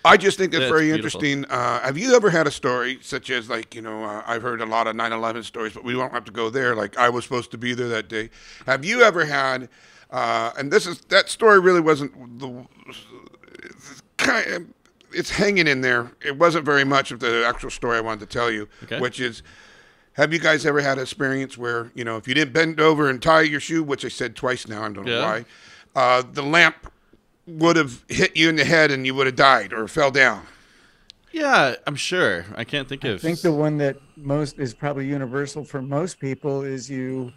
I just think that's Yeah, very it's beautiful. interesting. Have you ever had a story such as, like, I've heard a lot of 9/11 stories, but we don't have to go there. Like, I was supposed to be there that day. Have you ever had, and that story really wasn't it's hanging in there. It wasn't very much of the actual story I wanted to tell you, which is, have you guys ever had an experience where, if you didn't bend over and tie your shoe, which I said twice now, I don't know why, the lamp would have hit you in the head and you would have died or fell down? Yeah, I'm sure. I can't think of. I think the one that most is probably universal for most people is you're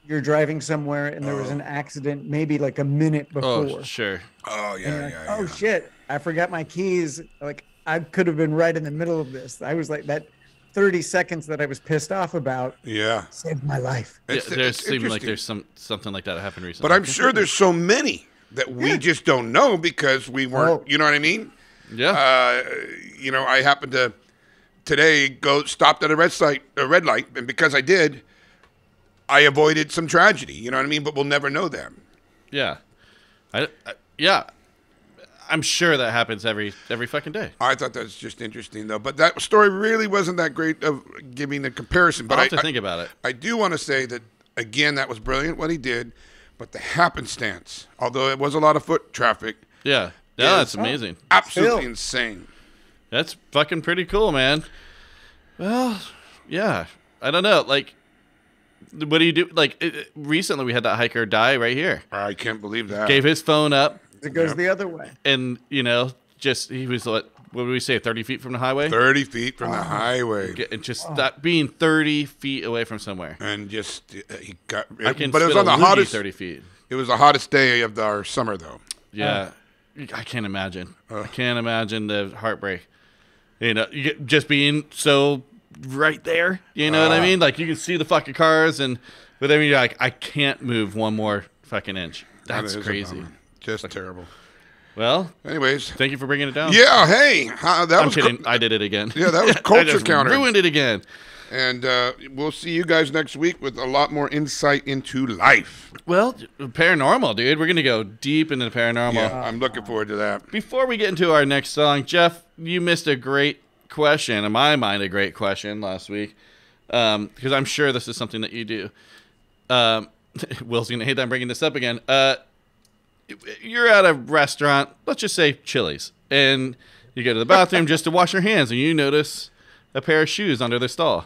driving somewhere and there was an accident maybe like a minute before. Oh, sure. Oh, yeah, yeah. Oh, shit. I forgot my keys. Like, I could have been right in the middle of this. I was like, that 30 seconds that I was pissed off about saved my life. Yeah, It's there seems like interesting. there's something like that happened recently. But I'm sure there's so many that we just don't know because we weren't, you know what I mean? Yeah. I happened to today stopped at a red light, and because I did, I avoided some tragedy. You know what I mean? But we'll never know that. Yeah. Yeah. I'm sure that happens every fucking day. I thought that's just interesting, though. But that story really wasn't that great of giving the comparison. But I'll have to think about it. I do want to say that, again, that was brilliant what he did. But the happenstance, although it was a lot of foot traffic. Yeah. Yeah, that's amazing. Absolutely insane. That's fucking pretty cool, man. Well, yeah. I don't know. Like, what do you do? Like, recently we had that hiker die right here. I can't believe that. Gave his phone up. It goes the other way. And, he was, what did we say, 30 feet from the highway? 30 feet from the highway. And just that being 30 feet away from somewhere. And just, he got, I can but it was spit on a the loogie hottest, 30 feet. It was the hottest day of our summer, though. Yeah. I can't imagine. I can't imagine the heartbreak. Just being so right there. You know what I mean? Like, you can see the fucking cars, but then you're like, I can't move one more fucking inch. That's crazy. Just terrible. Well, anyways, thank you for bringing it down. Yeah, hey, I'm kidding. I did it again. Yeah, that was culture counter. Ruined it again. And we'll see you guys next week with a lot more insight into life. Well, paranormal, dude. We're gonna go deep into the paranormal. Yeah, I'm looking forward to that. Before we get into our next song, Jeff, you missed a great question, in my mind, a great question last week, because I'm sure this is something that you do. Will's gonna hate that I'm bringing this up again. You're at a restaurant, let's just say Chili's, and you go to the bathroom just to wash your hands, and you notice a pair of shoes under the stall.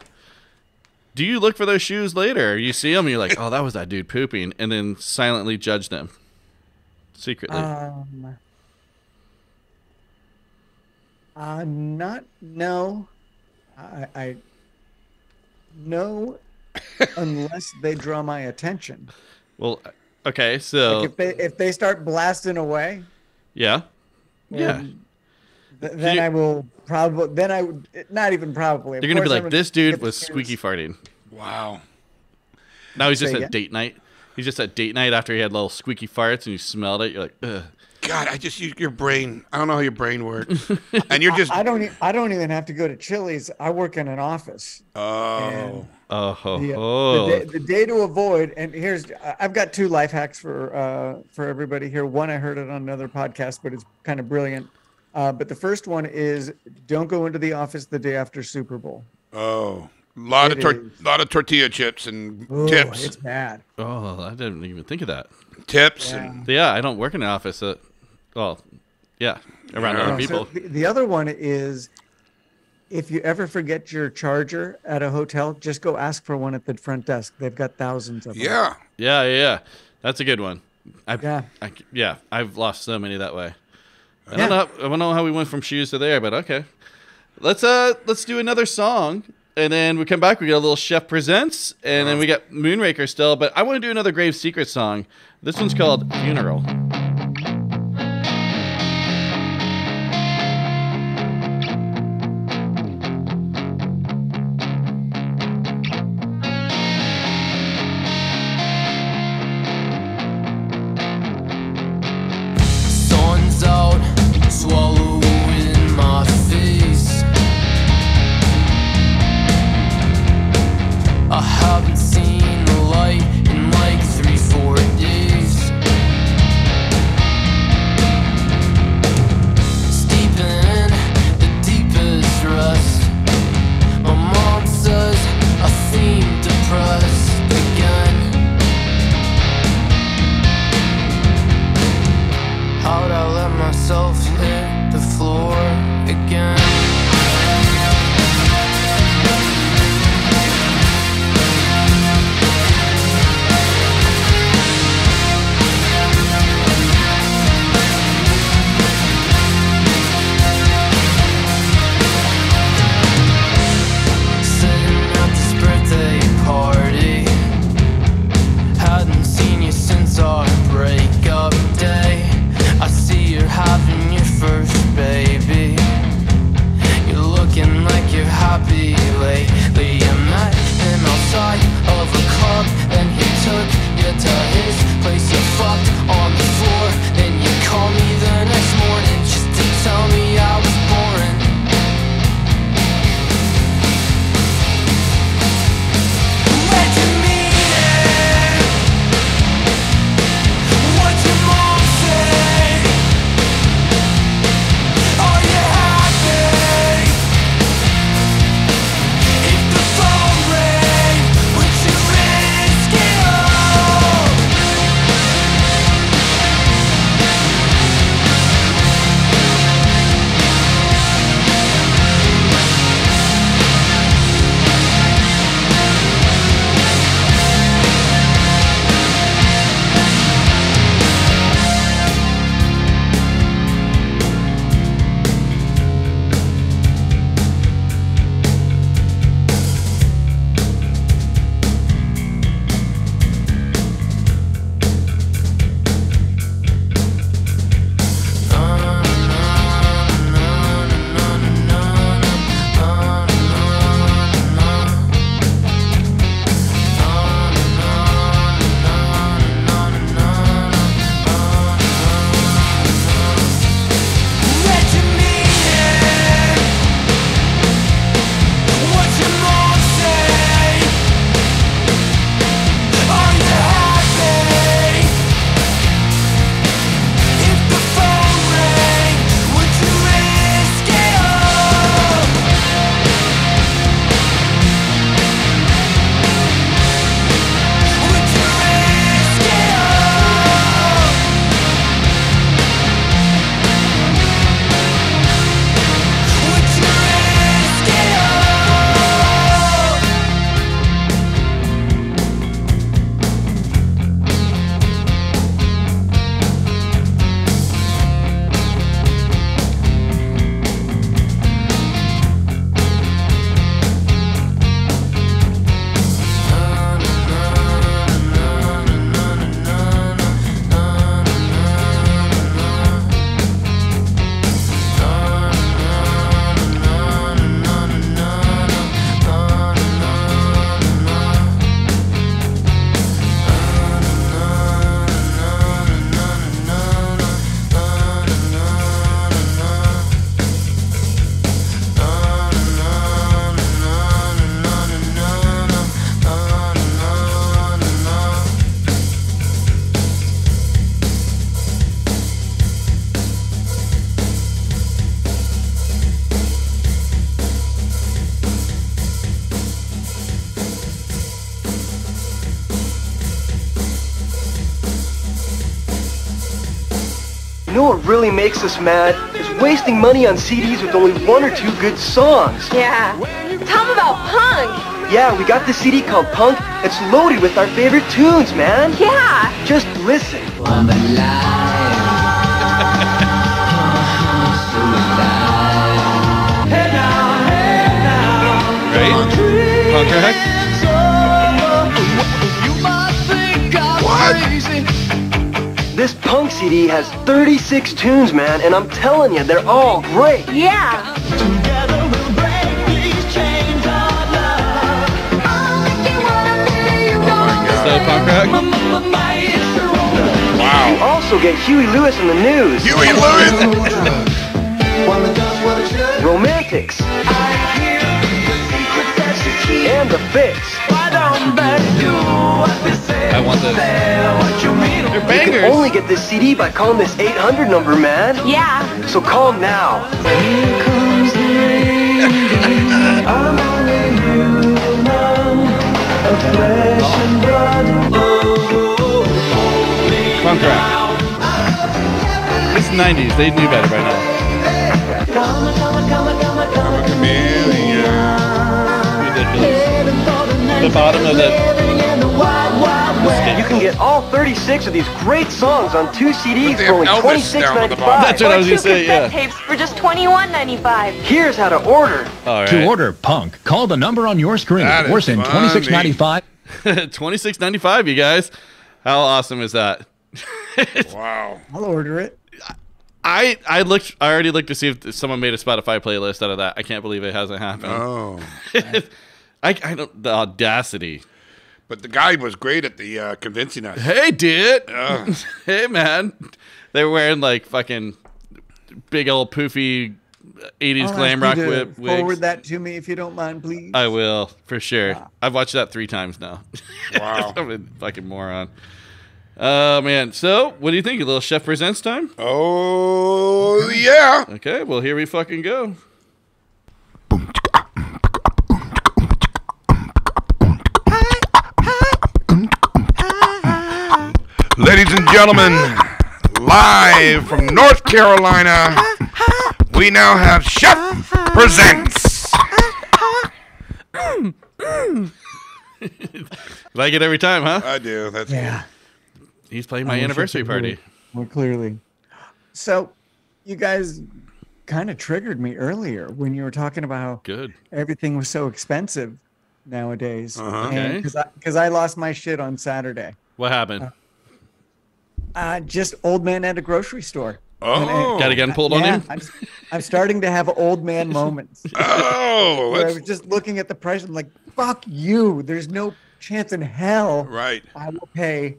Do you look for those shoes later? You see them, and you're like, oh, that was that dude pooping, and then silently judge them secretly? No. I no, unless they draw my attention. Well, okay, so like if they start blasting away, yeah. Then I will probably. Then I would not even probably. You're gonna be like, this dude was squeaky farting. Wow. Now he's just at date night. He's just at date night after he had little squeaky farts and you smelled it. You're like, ugh. God, I just use your brain. I don't know how your brain works. And you're just. I don't even have to go to Chili's. I work in an office. Oh. The day to avoid, and I've got 2 life hacks for everybody here. One, I heard it on another podcast, but it's kind of brilliant. But the first one is don't go into the office the day after Super Bowl. Oh, lot of tortilla chips and tips. It's bad. Oh, I didn't even think of that. Tips. Yeah, I don't work in an office. Around other people. So the other one is if you ever forget your charger at a hotel, just go ask for one at the front desk. They've got thousands of them. Yeah. That's a good one. I've lost so many that way. I don't know how we went from shoes to there, but okay. Let's do another song, and then we come back. We get a little Chef Presents, and then we got Moonraker still. But I want to do another Grave Secret song. This one's called Funeral. Sun's out, swallowing my face. I haven't seen the light in like 3-4 days. know what really makes us mad? Is wasting money on CDs with only 1 or 2 good songs. Yeah. Tell them about punk. Yeah, we got this CD called Punk. It's loaded with our favorite tunes, man. Yeah. Just listen. Right? Punk rock? This Punk CD has 36 tunes, man, and I'm telling you, they're all great. Yeah. So punk rock? Wow. You also get Huey Lewis in the news. Huey Lewis. Romantics. And the Fix. I want those. They're You can bangers. only get this CD by calling this 800 number, man. Yeah. So call now. Punk rock. It's 90s. They knew better by now. Ridiculous. The bottom of the You can get all 36 of these great songs on 2 CDs They for have only Elvis down on the bottom. That's $26.95. what I Or was 2 gonna say, cassette yeah. tapes for just $21.95. Here's how to order. All right. To order Punk, call the number on your screen That or is send funny. $26.95. $26.95, you guys. How awesome is that? Wow. I'll order it. I already looked to see if someone made a Spotify playlist out of that. I can't believe it hasn't happened. Oh. I don't, the audacity. But the guy was great at the convincing us. Hey, dude. Hey, man. They were wearing like fucking big old poofy 80s I'll glam rock ask you to whip wigs. Forward that to me if you don't mind, please. I will, for sure. I've watched that 3 times now. Wow. I'm a fucking moron. Oh, man. So, what do you think? A little Chef Presents time? Oh, yeah. Okay, well, here we fucking go. Ladies and gentlemen, live from North Carolina, we now have Chef Presents. Like it every time, huh? I do. That's Yeah. He's playing my I wish I anniversary could hear party. it more clearly. So, you guys kind of triggered me earlier when you were talking about how Good. everything was so expensive nowadays. Okay. Because I lost my shit on Saturday. What happened? Just old man at a grocery store. Oh. Got a gun pulled on Yeah, him? I'm starting to have old man moments. Oh, Where I that's was just looking at the price. I'm like, fuck you. There's no chance in hell right. I will pay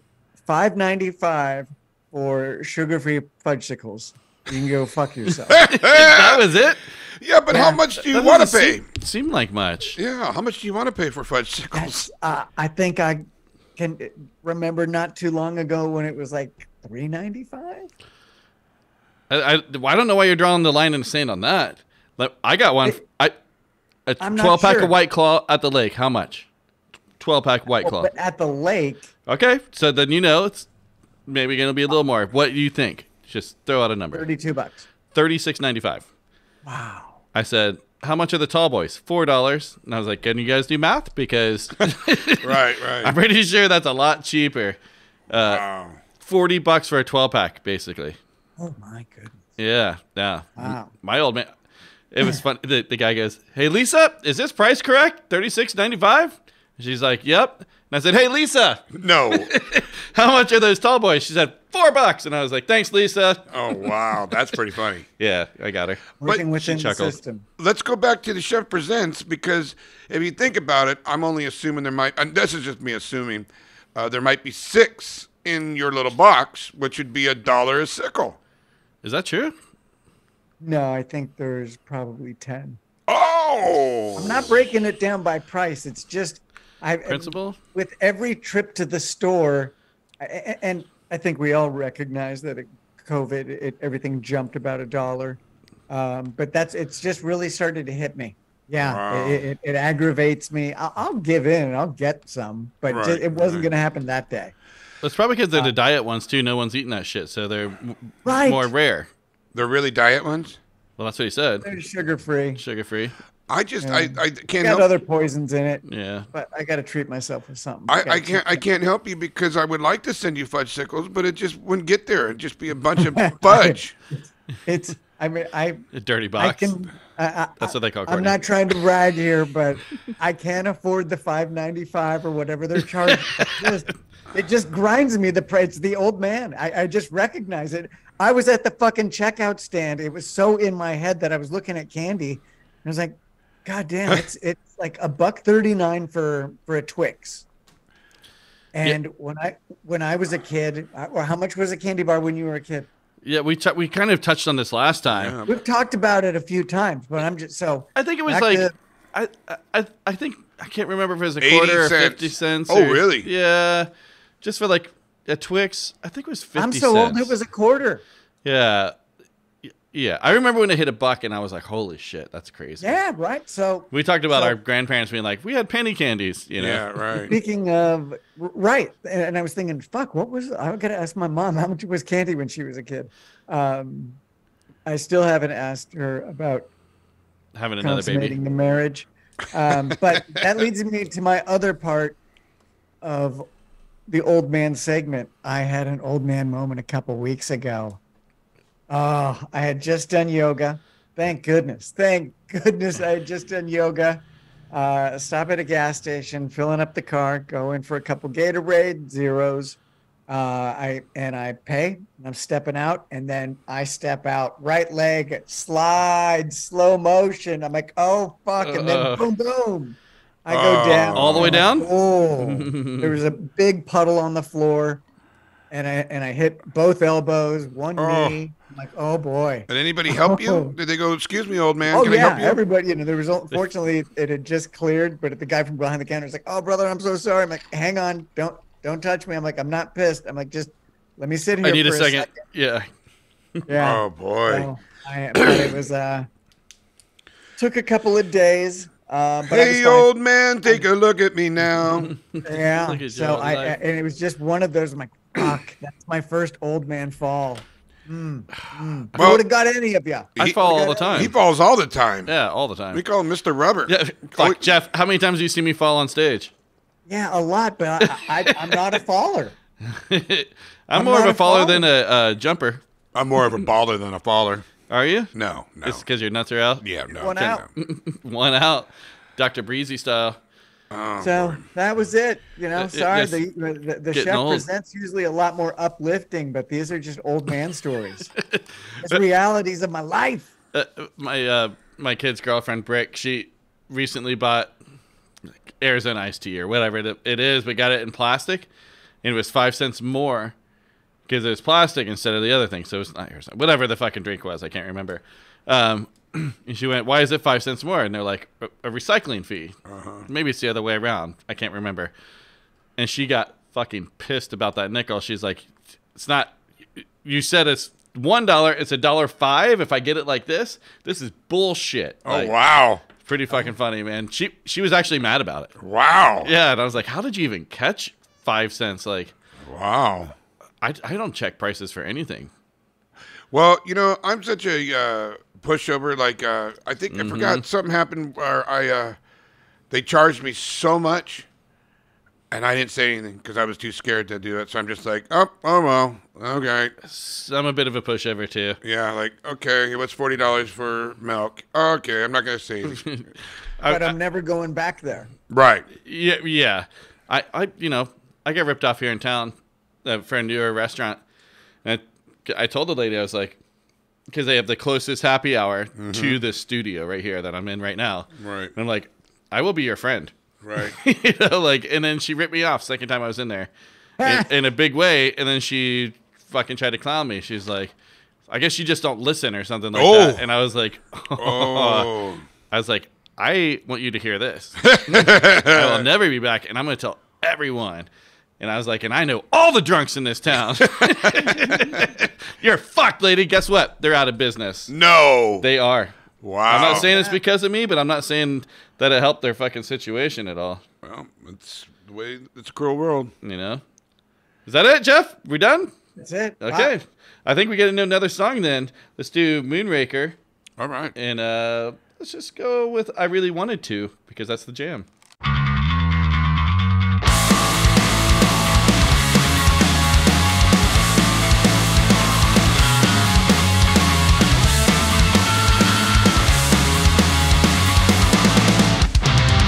$5.95 for sugar-free fudgesicles. You can go fuck yourself. That was it? Yeah, but how much do you That want to doesn't pay? seem like much. Yeah, how much do you want to pay for fudgesicles? That's, I think I can remember not too long ago when it was like $3.95. I don't know why you're drawing the line in the sand on that. Like, I got one. A I'm not 12-pack sure. of White Claw at the lake. How much? 12-pack White Claw. But at the lake, Okay, so then you know it's maybe going to be a little more. What do you think? Just throw out a number. $32. $36.95. Wow. I said, how much are the tall boys? $4. And I was like, can you guys do math? Because Right, I'm right. pretty sure that's a lot cheaper. Wow. $40 for a 12-pack, basically. Oh my goodness. Yeah, yeah. Wow. My old man. It was fun. The guy goes, "Hey Lisa, is this price correct? $36.95?" She's like, "Yep." And I said, "Hey Lisa, No. how much are those tall boys?" She said, $4. And I was like, "Thanks, Lisa." Oh, wow. That's pretty funny. Yeah, I got her. Working within the chuckled. system. Let's go back to the Chef Presents because if you think about it, I'm only assuming there might, and this is just me assuming, there might be 6 in your little box, which would be $1 a sickle. Is that true? No, I think there's probably 10. Oh! I'm not breaking it down by price. It's just Principal? with every trip to the store, and I think we all recognize that COVID, everything jumped about $1. But it's just really started to hit me. Yeah, Wow. it aggravates me. I'll give in and I'll get some, but Right, it wasn't right. going to happen that day. It's probably because they're the diet ones too. No one's eating that shit, so they're Right. more rare. They're really diet ones. Well, that's what he said. They're sugar free. Sugar free. I can't Got help. other poisons in it. Yeah. But I got to treat myself with something. I can't help you because I would like to send you fudge sickles, but it just wouldn't get there. It'd just be a bunch of fudge. It's. I mean, A dirty I box. can. That's what they call. I'm Courtney. not trying to brag here, but I can't afford the $5.95 or whatever they're charging. It just grinds me. It's the old man. I just recognize it. I was at the fucking checkout stand. It was so in my head that I was looking at candy. I was like, God damn, it's like $1.39 for a Twix. And when I was a kid, or how much was a candy bar when you were a kid? Yeah, we kind of touched on this last time. We've talked about it a few times, but I'm just so. I think it was back like to- I think I can't remember if it was a 80 quarter or cents. 50 cents. Oh, or- really? Yeah, just for like a Twix. I think it was 50 I'm so cents. old. It was a quarter. Yeah. Yeah, I remember when it hit $1 and I was like, "Holy shit, that's crazy." Yeah, right. So We talked about our grandparents being like, "We had penny candies," you know. Yeah, right. speaking of right, and I was thinking, fuck, what was I gotta ask my mom how much was candy when she was a kid. I still haven't asked her about Having another consummating baby. the marriage. But that leads me to my other part of the old man segment. I had an old man moment a couple weeks ago. Oh, I had just done yoga. Thank goodness. Thank goodness I had just done yoga. Stop at a gas station, filling up the car, go in for a couple Gatorade Zeros. I pay. I'm stepping out, and then I step out. Right leg slides, slow motion. I'm like, oh fuck, and then boom, boom. I go down All the way down? Oh, there was a big puddle on the floor, and I hit both elbows, one knee. I'm like, oh boy. Did anybody help you? Did they go, excuse me, old man, Oh can I help yeah, you? everybody. There was fortunately it had just cleared, but the guy from behind the counter was like, "Oh brother, I'm so sorry." I'm like, "Hang on, don't touch me." I'm like, "I'm not pissed." I'm like, "Just let me sit here." I need for a second. Yeah. Yeah. Oh, boy. So, but it was took a couple of days. But I was Hey, fine. old man, take a look at me now. Yeah. Look at So your I life. and it was just one of those. I'm like, "Fuck, that's my first old man fall." I Well- would have got any of you. I fall all the time. He falls all the time. Yeah, all the time. We call him Mr. Rubber. Yeah, Oh, like, Jeff, how many times do you see me fall on stage? Yeah, a lot, but I'm not a faller. I'm more of not a a faller faller. than a jumper. I'm more of a baller than a faller. Are you? No. It's because your nuts are out? Yeah, no. One out. One out. Dr. Breezy style. So that was it. You know, sorry. yes. The Getting chef old. presents usually a lot more uplifting, but these are just old man stories. It's realities of my life. My kid's girlfriend, Brick, she recently bought Arizona iced tea or whatever it is, but got it in plastic, and it was 5 cents more because it was plastic instead of the other thing. So it's not Arizona, whatever the fucking drink was. I can't remember. And she went, "Why is it 5 cents more?" And they're like, "A recycling fee." Maybe it's the other way around. I can't remember. And she got fucking pissed about that nickel. She's like, "It's not. You said it's $1. It's $1.05 if I get it like this. This is bullshit." Oh, Like, wow. pretty fucking funny, man. She was actually mad about it. Wow. Yeah, and I was like, "How did you even catch 5 cents?" Like, Wow. I don't check prices for anything. Well, you know, I'm such a pushover. Like, I think I forgot something happened where they charged me so much, and I didn't say anything because I was too scared to do it. So I'm just like, oh well, okay, So I'm a bit of a pushover too. yeah, like okay, what's $40 for milk? Okay, I'm not gonna say anything. But I'm never going back there. Right. Yeah. I get ripped off here in town. A friend knew a restaurant, and I told the lady, I was like, because they have the closest happy hour to the studio right here that I'm in right now. Right. And I'm like, I will be your friend. Right. You know, like, and then she ripped me off second time I was in there, in a big way. And then she fucking tried to clown me. She's like, I guess you just don't listen or something like that. And I was like, Oh. I was like, I want you to hear this. I will never be back, and I'm going to tell everyone. And I was like, and I know all the drunks in this town. You're fucked, lady. Guess what? They're out of business. No. They are. Wow. I'm not saying it's because of me, but I'm not saying that it helped their fucking situation at all. Well, it's the way. It's a cruel world. You know? Is that it, Jeff? We done? That's it. Okay. Wow. I think we get into another song then. Let's do Moonraker. All right. And let's just go with I Really Wanted To, because that's the jam.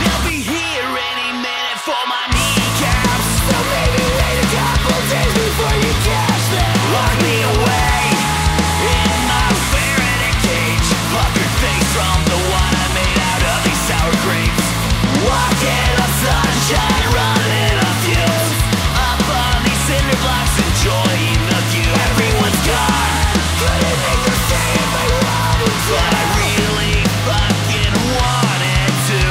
They'll be here any minute for my kneecaps. So maybe wait a couple days before you catch them. Lock me away in my Faraday cage. Puckered face from the one I made out of these sour grapes. Walking on sunshine, running on fumes. Up on these cinder blocks, enjoying the view. Everyone's gone. Couldn't make them stay if I wanted to. But I really fucking wanted to.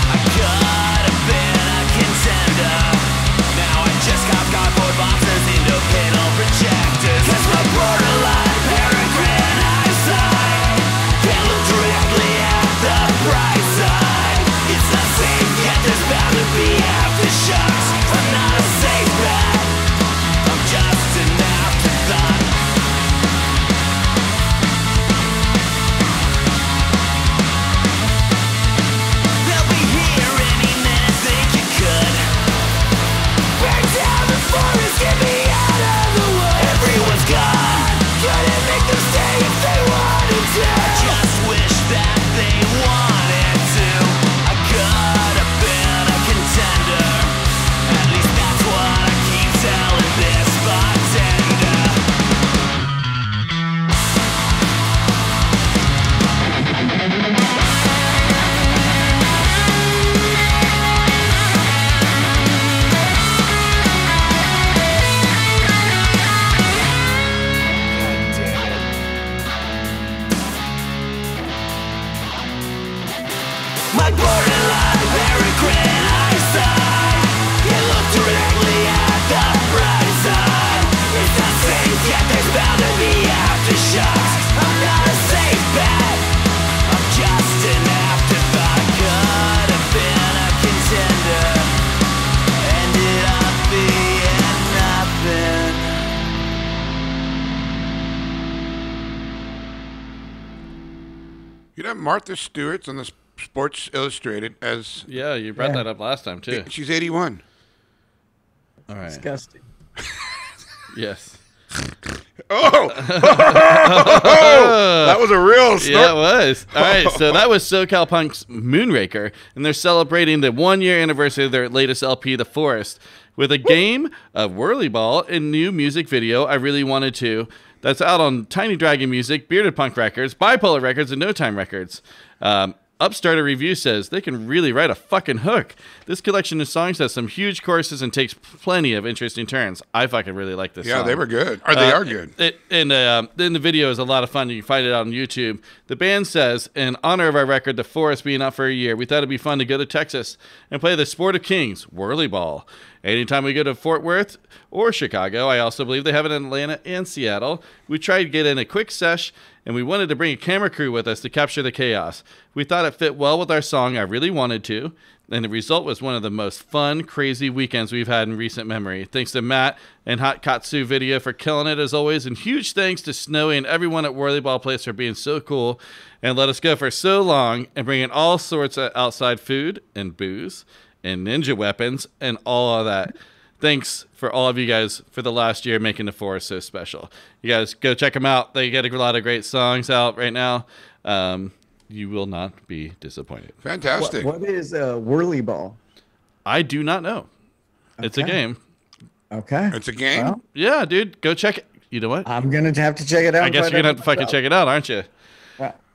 I could have been a contender. Now I just got cardboard boxes into panel projectors. 'Cause my borderline peregrine eyesight can't look directly at the bright side. It's not safe yet, there's bound to be aftershocks. I'm not a safe bet, I'm just an afterthought. They'll be here any minute, think you could. Burn down the forest, get me out of the woods. Everyone's gone, couldn't make them stay if they wanted to. I just wish that they wanted to. I could have been a contender. At least that's what I keep telling this bartender. My borderline peregrine eyesight can't look directly at the bright side. It's not safe yet, there's bound to be aftershocks. I'm not a safe bet, I'm just an afterthought. Could have been a contender, ended up being nothing. You know Martha Stewart's on the Sports Illustrated as Yeah, you brought that up last time, too. she's 81. All right. Disgusting. Yes. Oh, that was a real snort. Yeah, it was. All right, so that was SoCal Punk's Moonraker, and they're celebrating the 1-year anniversary of their latest LP, The Forest, with a game of Whirly Ball and new music video, I Really Wanted To. That's out on Tiny Dragon Music, Bearded Punk Records, Bipolar Records, and No Time Records. Upstarter Review says they can really write a fucking hook. This collection of songs has some huge choruses and takes plenty of interesting turns. I fucking really like this song. Yeah, they were good. Or they are good. And the video is a lot of fun. You can find it out on YouTube. The band says, in honor of our record, The Forest, being out for a year, we thought it'd be fun to go to Texas and play the Sport of Kings, Whirly Ball. Anytime we go to Fort Worth or Chicago, I also believe they have it in Atlanta and Seattle. We tried to get in a quick sesh, and we wanted to bring a camera crew with us to capture the chaos. We thought it fit well with our song, I Really Wanted To, and the result was one of the most fun, crazy weekends we've had in recent memory. Thanks to Matt and Hot Katsu Video for killing it as always, and huge thanks to Snowy and everyone at Whirly Ball Place for being so cool and let us go for so long and bringing all sorts of outside food and booze and ninja weapons and all of that. Thanks for all of you guys for the last year making The Forest so special. You guys go check them out. They get a lot of great songs out right now. You will not be disappointed. Fantastic. What is a whirly ball? I do not know. It's a Okay. game. Okay. It's a game? Well, Yeah, dude, go check it. You know what? I'm gonna have to check it out. I guess you're gonna have to fucking check it out, aren't you?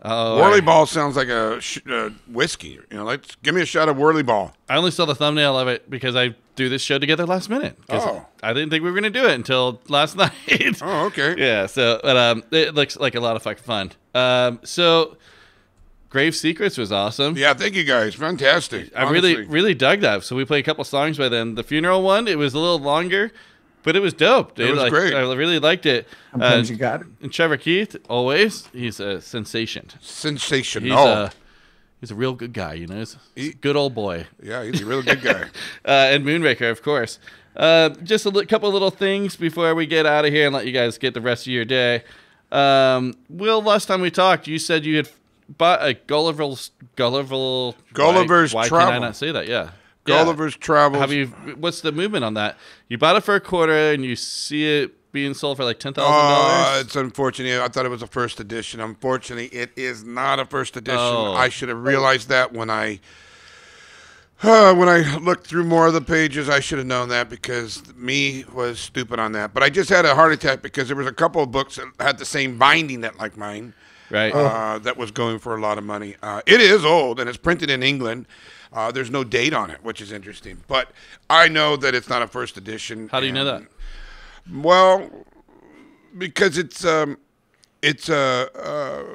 Oh, Whirly Ball sounds like a whiskey. You know, let's give me a shot of Whirly Ball. I only saw the thumbnail of it because I threw this show together last minute. 'Cause Oh. I didn't think we were gonna do it until last night. Oh, okay. Yeah. So, but it looks like a lot of fucking fun. So, Grave Secrets was awesome. Yeah, thank you guys. Fantastic. I honestly. really dug that. So we played a couple songs by then. The funeral one, it was a little longer, but it was dope. Dude. It was great. I really liked it. Sometimes you got it. And Trevor Keith, always, he's a sensation. Sensational. He's a real good guy, you know. He's a good old boy. Yeah, he's a real good guy. And Moonraker, of course. Just a couple little things before we get out of here and let you guys get the rest of your day. Will, last time we talked, you said you had bought a Gulliver's Travel. Why can I not say that? Yeah. Gulliver's Travels. What's the movement on that? You bought it for a quarter and you see it being sold for like $10,000. It's unfortunate. I thought it was a first edition. Unfortunately, it is not a first edition. Oh. I should have realized that when I looked through more of the pages. I should have known that because me was stupid on that. But I just had a heart attack because there was a couple of books that had the same binding that like mine. Right. That was going for a lot of money. It is old and it's printed in England. There's no date on it, which is interesting. But I know that it's not a first edition. How do you know that? Well, because it's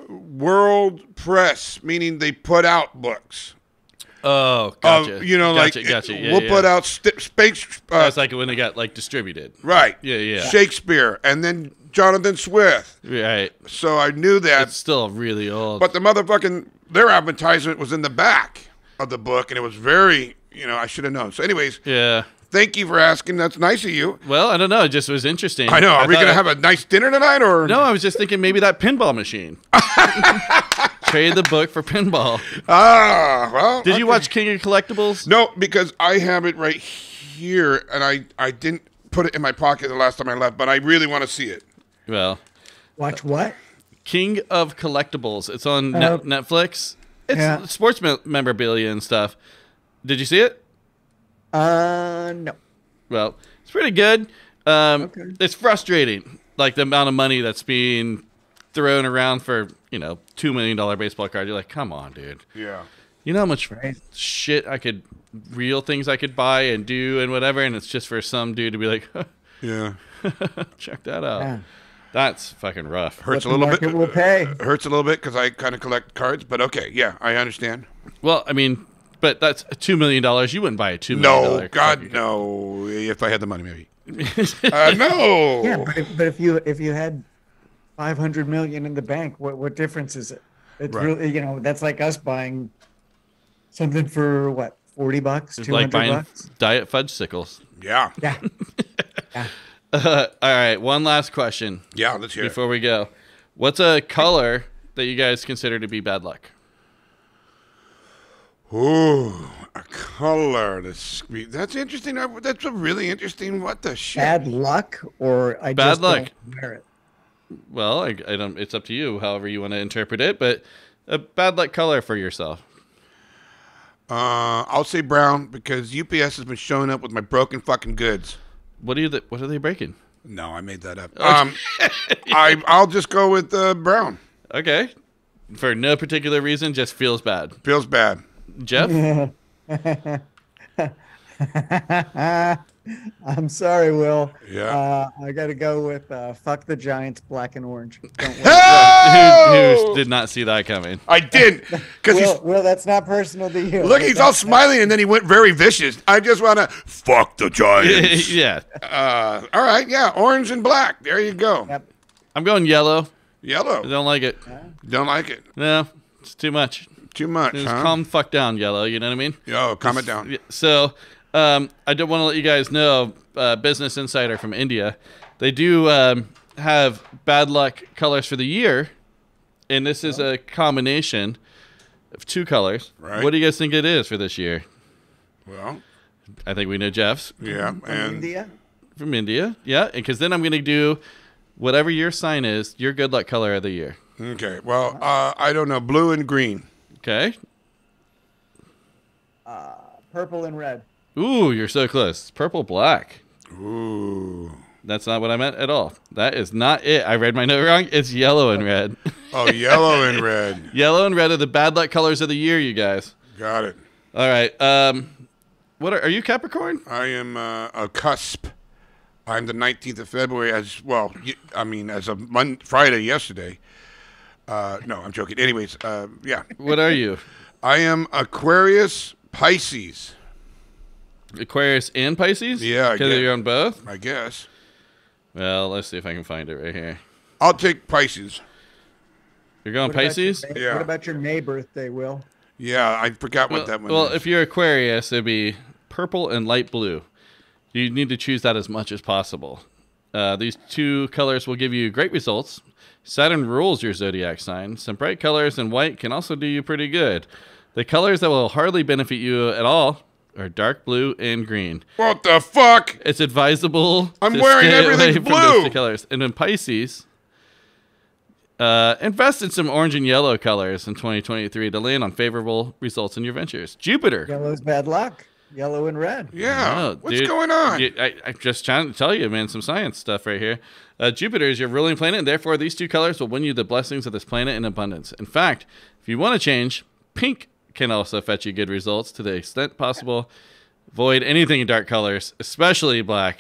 world press, meaning they put out books. Oh, gotcha. Gotcha. Yeah, we'll put out space. That's like when they got like distributed. Right. Yeah. Shakespeare, and then Jonathan Swift. Right. So I knew that. It's still really old. But the motherfucking their advertisement was in the back of the book, and it was very, I should have known. So, anyways. Yeah. Thank you for asking. That's nice of you. Well, I don't know. It just was interesting. I know. Are we going to have a nice dinner tonight, or no? I was just thinking maybe that pinball machine. Trade the book for pinball. Well. Did you watch King of Collectibles? No, because I have it right here, and I didn't put it in my pocket the last time I left, but I really want to see it. Well. Watch what? King of Collectibles. It's on Netflix. It's sports memorabilia and stuff. Did you see it? No. Well, it's pretty good. Okay. It's frustrating, like the amount of money that's being thrown around for, $2 million baseball card. You're like, come on, dude. Yeah. You know how much shit real things I could buy and do and whatever, and it's just for some dude to be like, yeah, check that out. Yeah. That's fucking rough. Hurts a little bit. Will pay. Hurts a little bit because I kind of collect cards, but okay, yeah, I understand. Well, I mean, but that's $2 million. You wouldn't buy a $2 million. No, God, no. If I had the money, maybe. No. Yeah, but if you had $500 million in the bank, what difference is it? It's really, that's like us buying something for what, $40, It's like buying $200. Diet Fudge Sickles. Yeah. Yeah. All right, one last question. Yeah, let's hear before we go. What's a color that you guys consider to be bad luck? Ooh, a color. That's interesting. That's a really interesting. What the shit? Bad luck, or I bad just luck. don't wear it. Well, I don't. It's up to you, however you want to interpret it. But a bad luck color for yourself. I'll say brown because UPS has been showing up with my broken fucking goods. What are they breaking? No, I made that up. I'll just go with brown. Okay, for no particular reason, just feels bad. Feels bad. Jeff? I'm sorry, Will. Yeah. I got to go with fuck the Giants, black and orange. Don't Who did not see that coming? I did. Will, that's not personal to you. Look, he's all smiling, and then he went very vicious. I just want to fuck the Giants. Yeah. All right, yeah, orange and black. There you go. Yep. I'm going yellow. Yellow. I don't like it. Don't like it. No, it's too much. Too much, Just huh? calm the fuck down, yellow. You know what I mean? Yo, calm it down. So, I do want to let you guys know, Business Insider from India, they do have bad luck colors for the year, and this is a combination of two colors. Right. What do you guys think it is for this year? Well, I think we know Jeff's. Yeah, From India? From India, yeah. Because then I'm going to do whatever your sign is, your good luck color of the year. Okay. Well, I don't know. Blue and green. Okay. Purple and red. Ooh, you're so close. It's purple, black. Ooh. That's not what I meant at all. That is not it. I read my note wrong. It's yellow and red. Oh, yellow and red. Yellow and red are the bad luck colors of the year, you guys. Got it. All right. What are you Capricorn? I am a cusp. I'm the 19th of February as well. As of Friday yesterday. No, I'm joking. Anyways, yeah. What are you? I am Aquarius Pisces. Aquarius and Pisces? Yeah, I because guess. you're on both. I guess. Well, let's see if I can find it right here. I'll take Pisces. You're going Pisces? Yeah. What about your May birthday, Will? Yeah, I forgot what that one Well, is. if you're Aquarius, it'd be purple and light blue. You need to choose that as much as possible. These two colors will give you great results. Saturn rules your zodiac sign. Some bright colors and white can also do you pretty good. The colors that will hardly benefit you at all are dark blue and green. What the fuck? It's advisable. I'm to wearing stay everything away from those blue. two colors. And in Pisces, invest in some orange and yellow colors in 2023 to land on favorable results in your ventures. Jupiter. Yellow's bad luck. Yellow and red. Yeah. Oh, What's dude, going on? I'm just trying to tell you, man, some science stuff right here. Jupiter is your ruling planet, and therefore these two colors will win you the blessings of this planet in abundance. In fact, if you want to change, pink can also fetch you good results to the extent possible. Avoid anything in dark colors, especially black,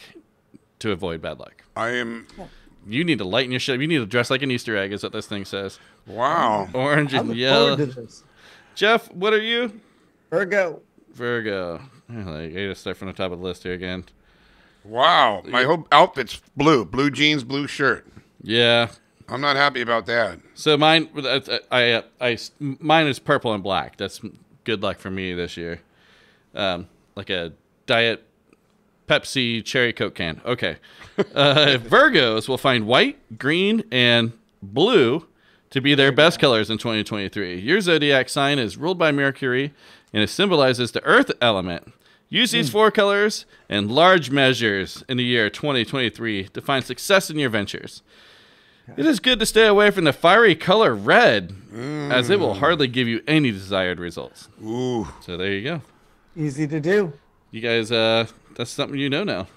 to avoid bad luck. You need to lighten your shit. You need to dress like an Easter egg, is what this thing says. Wow. Orange I and look yellow. forward to this. Jeff, what are you? Virgo. Virgo. I gotta start from the top of the list here again. Wow. My whole outfit's blue. Blue jeans, blue shirt. Yeah. I'm not happy about that. So mine is purple and black. That's good luck for me this year. Like a Diet Pepsi cherry Coke can. Okay. Virgos will find white, green, and blue to be their best colors in 2023. Your zodiac sign is ruled by Mercury, and it symbolizes the earth element. Use these four colors in large measures in the year 2023 to find success in your ventures. It is good to stay away from the fiery color red, as it will hardly give you any desired results. Ooh. So there you go. Easy to do. You guys, that's something you know now.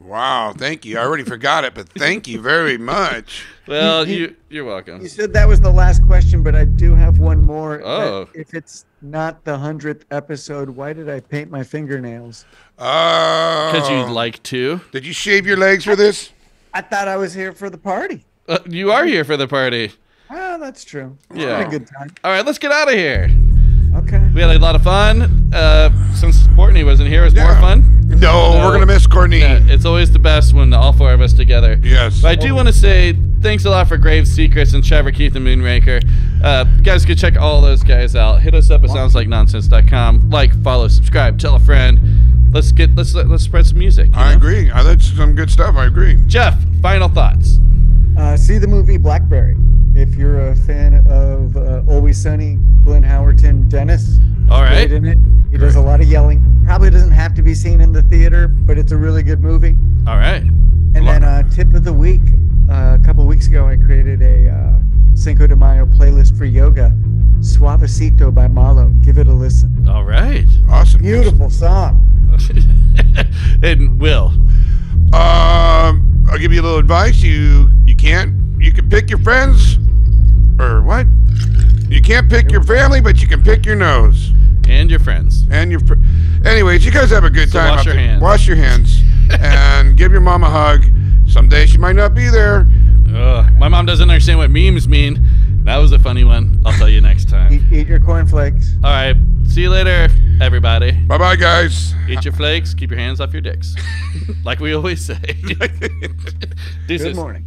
Wow. Thank you. I already forgot it, but thank you very much. Well, you're welcome. You said that was the last question, but I do have one more. Oh. If it's not the 100th episode, why did I paint my fingernails? Because you'd like to. Did you shave your legs for this? I thought I was here for the party. You are here for the party. Oh, that's true. Yeah. Had a good time. All right, let's get out of here. Okay. We had a lot of fun. Since Courtney wasn't here, it was more fun. No, we're going to miss Courtney. Yeah, it's always the best when all four of us together. Yes. But I do want to say thanks a lot for Grave Secrets and Trevor Keith and Moonraker. You guys can check all those guys out. Hit us up at soundslikenonsense.com. Like, follow, subscribe, tell a friend. Let's spread some music. I agree. That's some good stuff. I agree. Jeff, final thoughts. See the movie Blackberry. If you're a fan of Always Sunny, Glenn Howerton, Dennis. All right. Great in it. He does a lot of yelling. Probably doesn't have to be seen in the theater, but it's a really good movie. All right. And then tip of the week. A couple weeks ago, I created a Cinco de Mayo playlist for yoga. Suavecito by Malo. Give it a listen. All right. Awesome. Beautiful song. And Will. I'll give you a little advice. You can pick your friends, or what? You can't pick your family, but you can pick your nose. And your friends. Anyways, you guys have a good So time. wash your hands. Wash your hands and give your mom a hug. Someday she might not be there. My mom doesn't understand what memes mean. That was a funny one. I'll tell you next time. Eat your cornflakes. All right. See you later, everybody. Bye-bye, guys. Eat your flakes. Keep your hands off your dicks. Like we always say. Good morning.